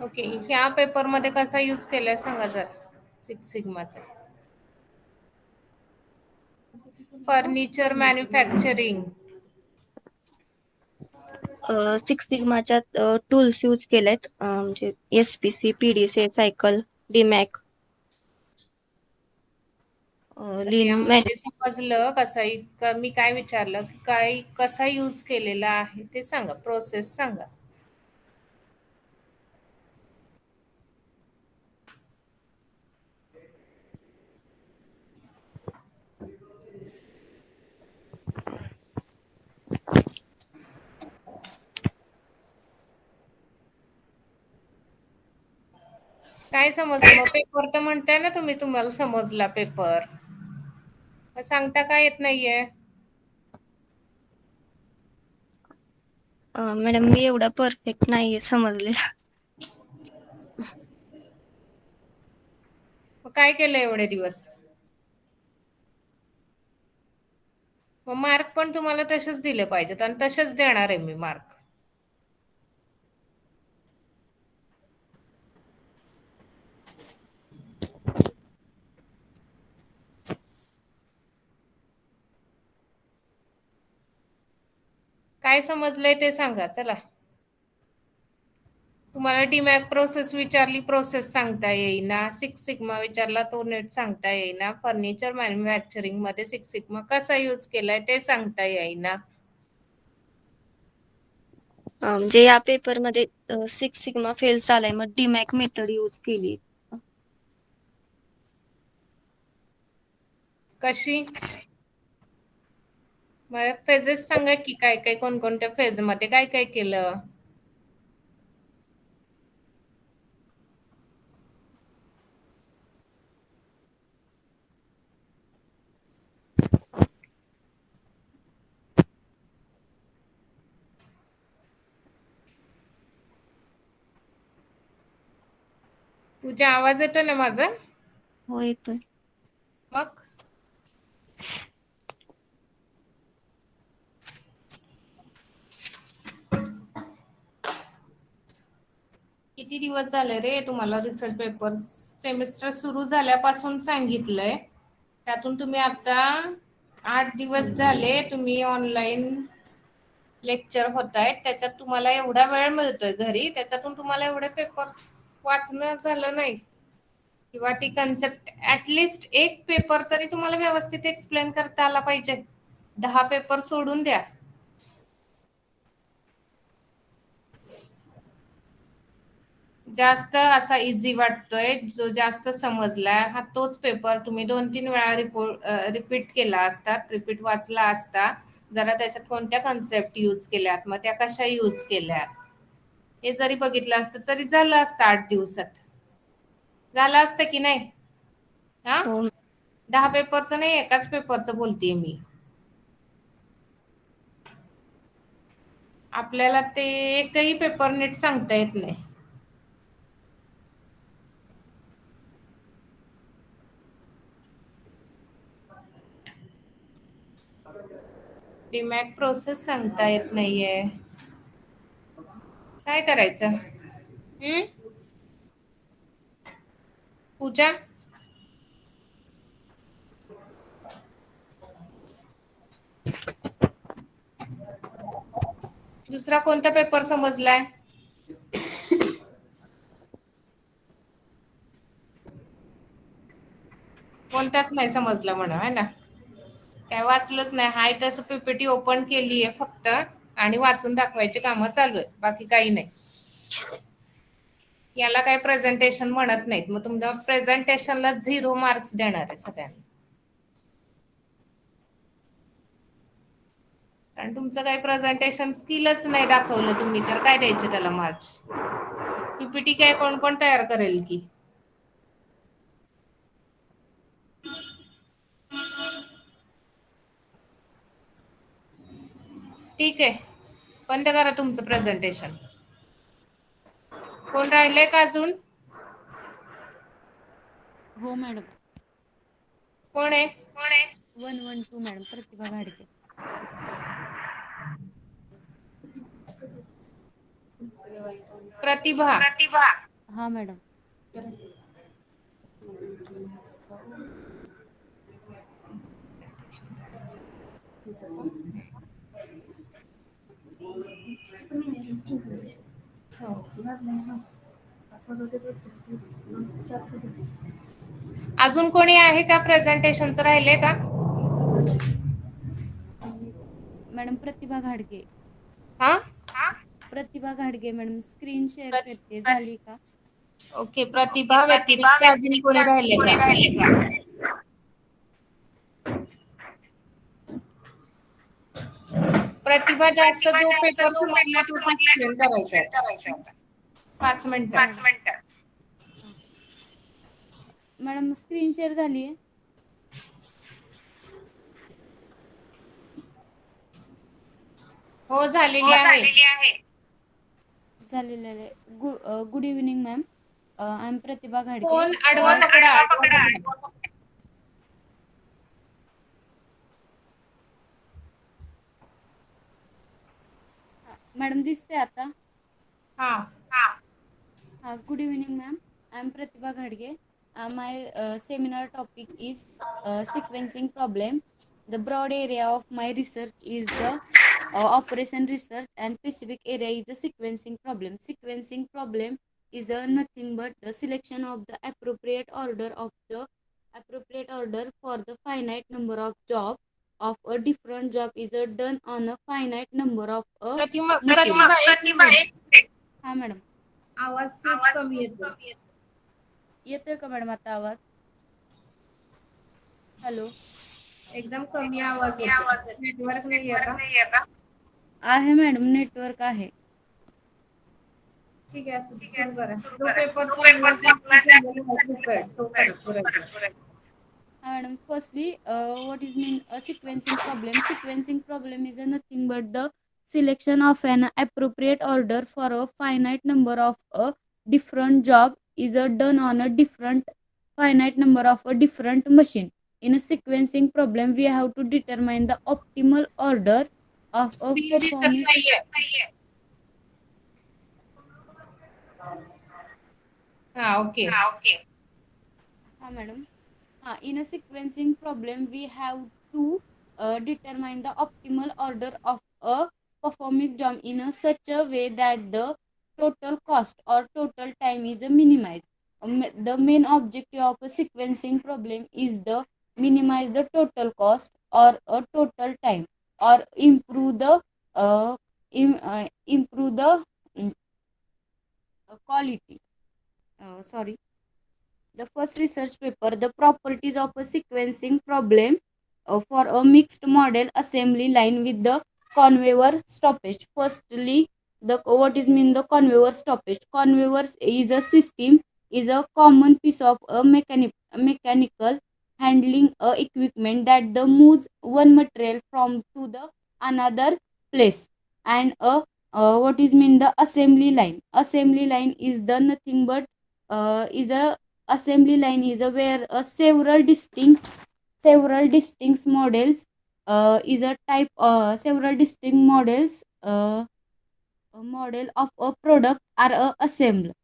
Okay, ह्या पेपरमध्ये कसा यूज केलाय सांगा जरा सिक्स सिग्माचा. Furniture manufacturing. सिक्स सिग्माच्या टूल्स यूज केलेत म्हणजे SPC, PDC, सायकल, DMAC. यामध्ये समजलं मी काय विचारलं की काय कसा यूज केलेला आहे ते सांगा, प्रोसेस सांगा. काय समजलं मग? पेपर तर म्हणताय ना तुम्ही, तुम्हाला समजला पेपर, सांगता का येत नाहीये? मॅडम मी एवढा परफेक्ट नाहीये समजलेला. मग काय केलं एवढे दिवस? मग मार्क पण तुम्हाला तसेच दिले पाहिजेत आणि तसेच देणार आहे मी मार्क. काय समजलंय ते सांगा चला. तुम्हाला डीमॅक प्रोसेस विचारली, प्रोसेस सांगता येईना. सिक्स सिग्मा विचारला, तो नीट सांगता येईना. फर्निचर मॅन्युफॅक्चरिंग मध्ये सिक्स सिग्मा कसा यूज केलाय ते सांगता येईना. म्हणजे या पेपर मध्ये सिक्स सिग्मा फेल झालाय, मग DMAC मेथड यूज केली. कशी? मला फेजेस सांगा की काय काय, कोणकोणत्या फेज मध्ये काय काय केलं. तुझा आवाज येतो ना माझा? हो येतोय. मग किती दिवस झाले रे तुम्हाला रिसर्च पेपर? सेमिस्टर सुरू झाल्यापासून सांगितलंय, त्यातून तुम्ही आता 8 दिवस झाले तुम्ही ऑनलाईन लेक्चर होत आहेत, त्याच्यात तुम्हाला एवढा वेळ मिळतोय घरी, त्याच्यातून तुम्हाला एवढे पेपर्स वाचणं झालं नाही किंवा ती कन्सेप्ट ऍटलिस्ट एक पेपर तरी तुम्हाला व्यवस्थित एक्सप्लेन करता आला पाहिजे. 10 पेपर सोडून द्या. जास्त असा इझी वाटतोय, जो जास्त समजलाय हा तोच पेपर तुम्ही 2-3 वेळा रिपीट केला असता, रिपीट वाचला असता, जरा त्याच्यात कोणत्या कन्सेप्ट यूज केल्यात, मग त्या कशा यूज केल्यात हे जरी बघितलं असतं तरी झालं असतं. 8 दिवसात झालं असतं की नाही? हा, 10 पेपरचं नाही, एकाच पेपरचं बोलतेय मी. आपल्याला ते एकही पेपर नीट सांगता येत नाही. डीमॅक प्रोसेस सांगता येत नाहीये, काय करायचं? पूजा, दुसरा कोणता पेपर समजलाय? कोणताच नाही समजला म्हणा, है ना? काय वाचलंच नाही, हाय तसं PPT ओपन केलीये फक्त आणि वाचून दाखवायची कामं चालू आहेत, बाकी काही नाही. याला काय प्रेझेंटेशन म्हणत नाहीत, मग तुमच्या प्रेझेंटेशनला 0 मार्क्स देणार आहे सगळ्यांना. कारण तुमचं काही प्रेझेंटेशन स्किलच नाही दाखवलं तुम्ही, तर काय द्यायचे त्याला मार्क्स? PPT काय कोण कोण तयार करेल की? ठीक आहे, बंद करा तुमचं प्रेझेंटेशन. कोण राहिलंय का अजून? हो मॅडम. कोण आहे? 112 मॅडम, प्रतिभा घाडगे. प्रतिभा. हा मॅडम. अजून कोणी आहे का प्रेझेंटेशनचं राहिलंय का? मॅडम प्रतिभा घाडगे. हा, प्रतिभा घाडगे मॅडम, स्क्रीन शेअर करते, झाली का? ओके. प्रतिभा व्यतिरिक्त अजून कोणी राहिले का? प्रतिभा जास्त जो पेपर समजला तो एक्सप्लेन करायचा आहे. 5 मिनिटं. मॅडम स्क्रीन शेअर झाली आहे. हो, झालेली आहे. झालेलं आहे. Good evening ma'am. I am Pratibha घाडगे. फोन आडवा पकडा. मॅडम दिसते आता? हा. Good evening, ma'am. I'm Pratibha Ghadge. My seminar topic is sequencing problem. The broad area of my research is the operation research, and specific area is the sequencing problem. Sequencing problem is nothing but the selection of the appropriate order for the finite number of job of a different job is done on a finite number of machine. प्रतिभा एक minute. हा madam. आवाज खूप कमी येतो. येतोय का madam आता आवाज? हॅलो. एकदम कमी आवाज येतो. नेटवर्क नाही आहे का? आहे मॅडम, नेटवर्क आहे. ठीक आहे, सुरू करा. जो पेपर चांगला तो करा. Madam, firstly, what is mean a sequencing problem? Sequencing problem is nothing but the selection of an appropriate order for a finite number of a different job is done on a different finite number of a different machine. In a sequencing problem, we have to determine the optimal order of a performing. Okay. Madam. In a sequencing problem, we have to determine the optimal order of a performing job in a such a way that the total cost or total time is minimized. The main objective of a sequencing problem is the minimize the total cost or a total time, or improve the mm, quality. Sorry. The first research paper, the properties of a sequencing problem for a mixed model assembly line with the conveyor stoppage. Firstly, the what is mean the conveyor stoppage? Conveyor is a system, is a common piece of a mechanical handling equipment that the moves one material from to the another place. And what is mean the assembly line? Assembly line is the nothing but is a assembly line is where several distinct models is a type several distinct models a model of a product are assembled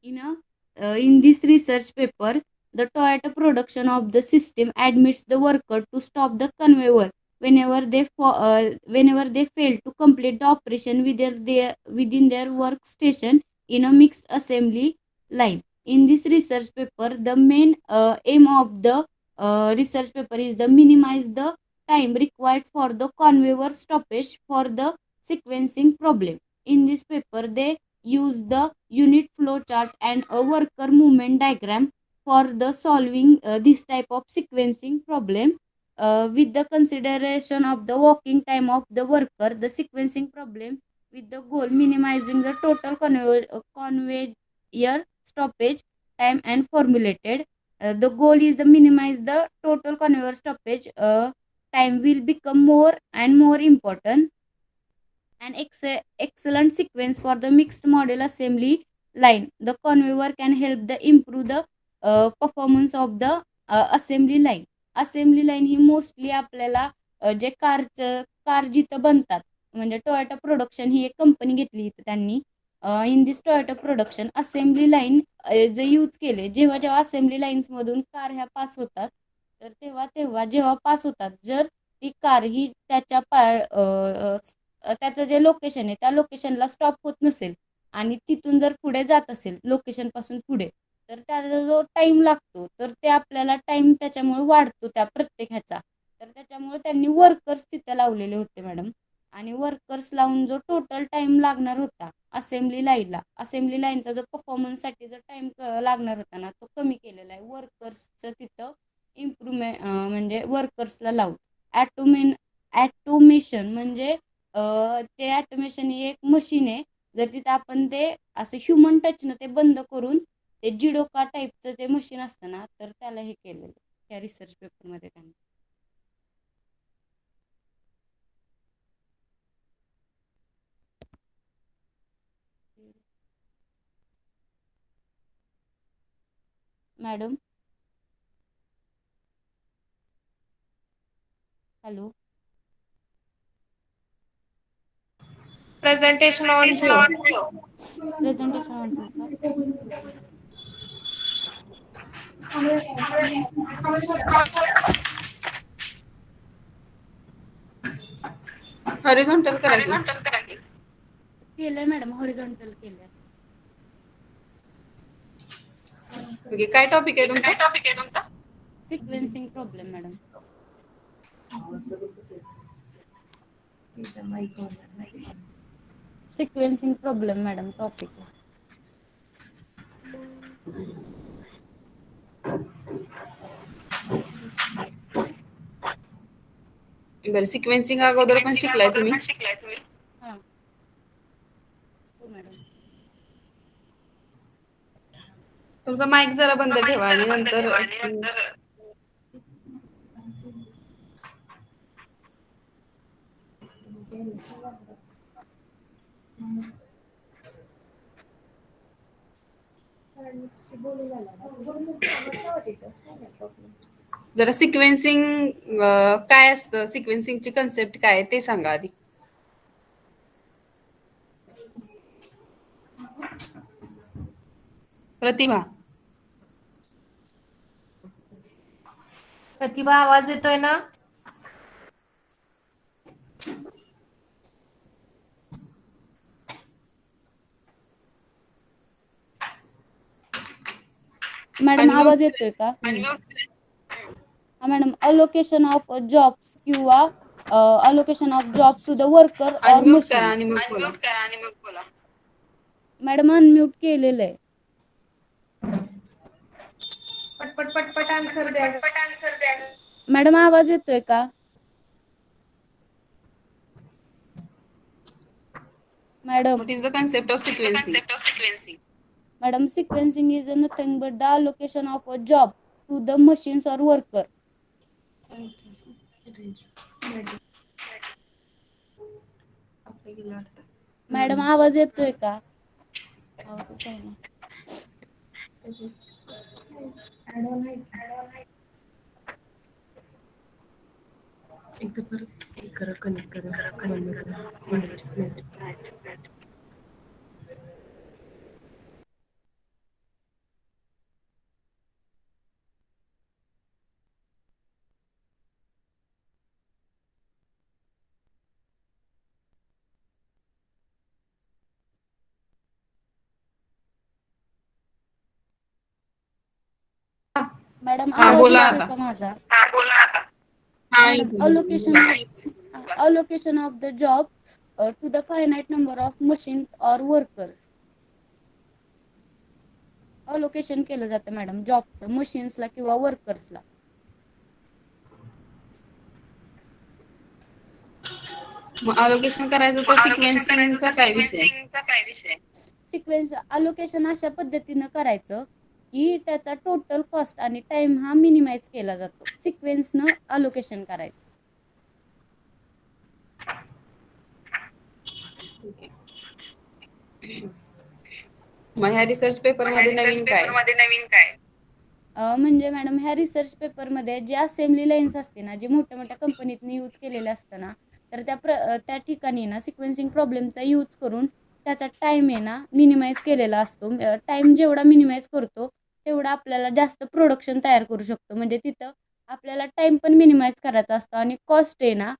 in this research paper. The Toyota production of the system admits the worker to stop the conveyor whenever they fail to complete the operation within their workstation in a mixed assembly line. In this research paper, the main aim of the research paper is to minimize the time required for the conveyor stoppage for the sequencing problem. In this paper, they use the unit flow chart and a worker movement diagram for the solving this type of sequencing problem. With the consideration of the working time of the worker, the sequencing problem with the goal minimizing the total conveyor stoppage time and formulated. The goal is to minimize the total conveyor stoppage time will become more and more important. An excellent sequence for the mixed model assembly line. The conveyor can help the improve the performance of the assembly line. Assembly line he mostly आपल्याला जे car जिथं बनतात, म्हणजे Toyota production ही एक company घेतली इथं त्यांनी. In this Toyota production assembly line जे यूज केले, जेव्हा जेव्हा असेंब्ली लाईन्समधून कार ह्या पास होतात, तर तेव्हा जेव्हा पास होतात, जर ती कार ही त्याचं जे लोकेशन आहे त्या लोकेशनला स्टॉप होत नसेल आणि तिथून जर पुढे जात असेल लोकेशनपासून पुढे, तर त्याचा जो टाइम लागतो, तर ते आपल्याला टाइम त्याच्यामुळे वाढतो त्या प्रत्येक ह्याचा. तर त्याच्यामुळे त्यांनी वर्कर्स तिथे लावलेले होते मॅडम. आणि वर्कर्स लावून जो टोटल टाइम लागणार होता असेंब्ली लाईनचा जो परफॉर्मन्ससाठी जो टाइम लागणार होता ना, तो कमी केलेला आहे वर्कर्सचं तिथं इम्प्रूव्हमेंट, म्हणजे वर्कर्सला लावून. ॲटोमेशन म्हणजे ते ॲटोमेशन ही एक मशीन आहे. जर तिथं आपण ते असं ह्युमन टचनं ते बंद करून ते जिडोका टाईपचं ते मशीन असतं ना, तर त्याला हे केलेलं त्या रिसर्च पेपरमध्ये त्यांनी. Madam, hello. प्रेझेंटेशन ऑन ठेव. प्रेझेंटेशन ऑन ठेवू का? हॉरिझॉन्टल करा की. केलंय मॅडम, हॉरिझॉन्टल केलंय. ओके, काय टॉपिक आहे तुमचा? Sequencing problem madam. Sequencing problem madam topic आहे. बरं, सिक्वेन्सिंग अगोदर पण शिकलाय तुम्ही? हां, हो मॅडम. तुमचा माईक जरा बंद ठेवा आणि नंतर जरा सिक्वेन्सिंग काय असतं, सिक्वेन्सिंगची कन्सेप्ट काय आहे ते सांगा आधी. प्रतिभा, प्रतिभा आवाज येतोय ना? मॅडम आवाज येतोय का? मॅडम, अलोकेशन ऑफ जॉब्स किंवा allocation of job to the worker or unmute करा आणि मशीन्स. मग बोला. मॅडम अनम्यूट केलेलं आहे. पटपट आन्सर द्या. मॅडम आवाज येतोय का? Madam, what is the concept of sequencing? Madam, sequencing is nothing but the allocation of a job to the machines or worker. Madam आवाज येतोय का? मॅडम हा आवाज बोला येतोय आता. का माझा? हा मॅडम, येतोय. allocation of the job to the finite number of machines or workers. Allocation केलं जातं मॅडम जॉबचं मशीन्सला किंवा वर्कर्सला. मग अलोकेशन करायचं तर सिक्वेन्सिंगचा काय विषय? सिक्वेन्स अलोकेशन अशा पद्धतीनं करायचं की त्याचा टोटल कॉस्ट आणि टाइम हा मिनिमाइज केला जातो. सिक्वेन्सनं अलोकेशन करायचं. ठीक आहे. मग ह्या रिसर्च पेपर मध्ये नवीन काय? म्हणजे मॅडम ह्या रिसर्च पेपरमध्ये जे असेंब्ली लाईन्स असते ना, जे मोठ्या मोठ्या कंपनीतनी यूज केलेले असतं ना, तर त्या ठिकाणी ना सिक्वेन्सिंग प्रॉब्लेमचा यूज करून त्याचा टाईम आहे ना मिनिमाइज केलेला असतो. टाईम जेवढा मिनिमाइज करतो तेवढा आपल्याला जास्त प्रोडक्शन तयार करू शकतो. म्हणजे तिथं आपल्याला टाईम पण मिनिमाइज करायचा असतो आणि कॉस्ट आहे ना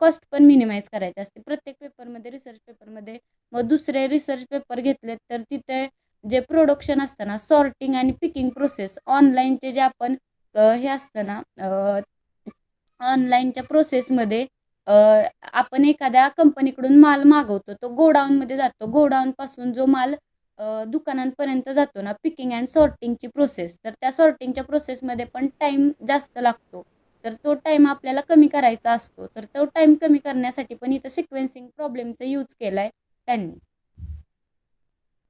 कॉस्ट पण मिनिमाइज करायची असते प्रत्येक पेपरमध्ये, रिसर्च पेपरमध्ये. मग दुसरे रिसर्च पेपर घेतले तर तिथे जे प्रोडक्शन असतं ना, सॉर्टिंग आणि पिकिंग प्रोसेस ऑनलाईनचे जे आपण हे असतं ना, ऑनलाईनच्या प्रोसेसमध्ये आपण एखाद्या कंपनीकडून माल मागवतो, तो गोडाऊनमध्ये जातो. गोडाऊनपासून जो माल दुकानांपर्यंत जातो ना, पिकिंग अँड सॉर्टिंगची प्रोसेस, तर त्या सॉर्टिंगच्या प्रोसेसमध्ये पण टाईम जास्त लागतो. तर तो टाईम आपल्याला कमी करायचा असतो. तर तो टाईम कमी करण्यासाठी पण इथं सिक्वेन्सिंग प्रॉब्लेमचा यूज केला आहे त्यांनी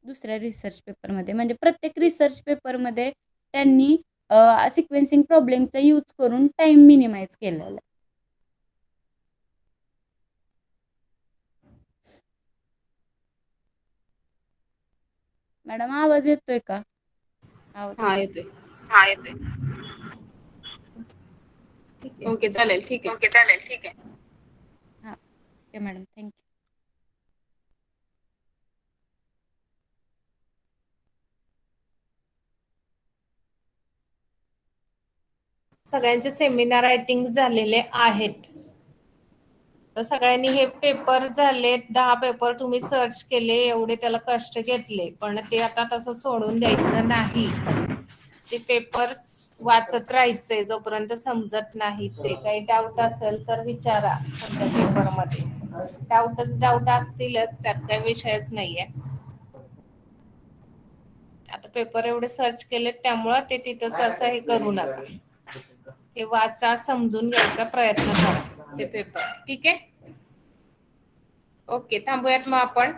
दुसऱ्या रिसर्च पेपरमध्ये. म्हणजे प्रत्येक रिसर्च पेपरमध्ये त्यांनी सिक्वेन्सिंग प्रॉब्लेमचा यूज करून टाईम मिनिमाइज केलेला आहे. मॅडम आवाज येतोय का? हा येतोय. ठीक आहे. ओके चालेल, ठीक आहे. हां ओके मॅडम, थँक्यू. सगळ्यांचे सेमिनार रायटिंग झालेले आहेत. तर सगळ्यांनी हे पेपर झाले 10 पेपर तुम्ही सर्च केले, एवढे त्याला कष्ट घेतले, पण ते आता तसं सोडून द्यायचं नाही. ते पेपर वाचत राहायचंय जोपर्यंत समजत नाही. ते काही डाऊट असेल तर विचारा तुमच्या पेपरमध्ये. डाऊट असतीलच, त्यात काही विषयच नाहीये. आता पेपर एवढे सर्च केलेत त्यामुळं ते तिथंच असं हे करू नका. हे वाचा, समजून घ्यायचा प्रयत्न करा ते पेपर. ठीक आहे. ओके, थांबूयात मग आपण.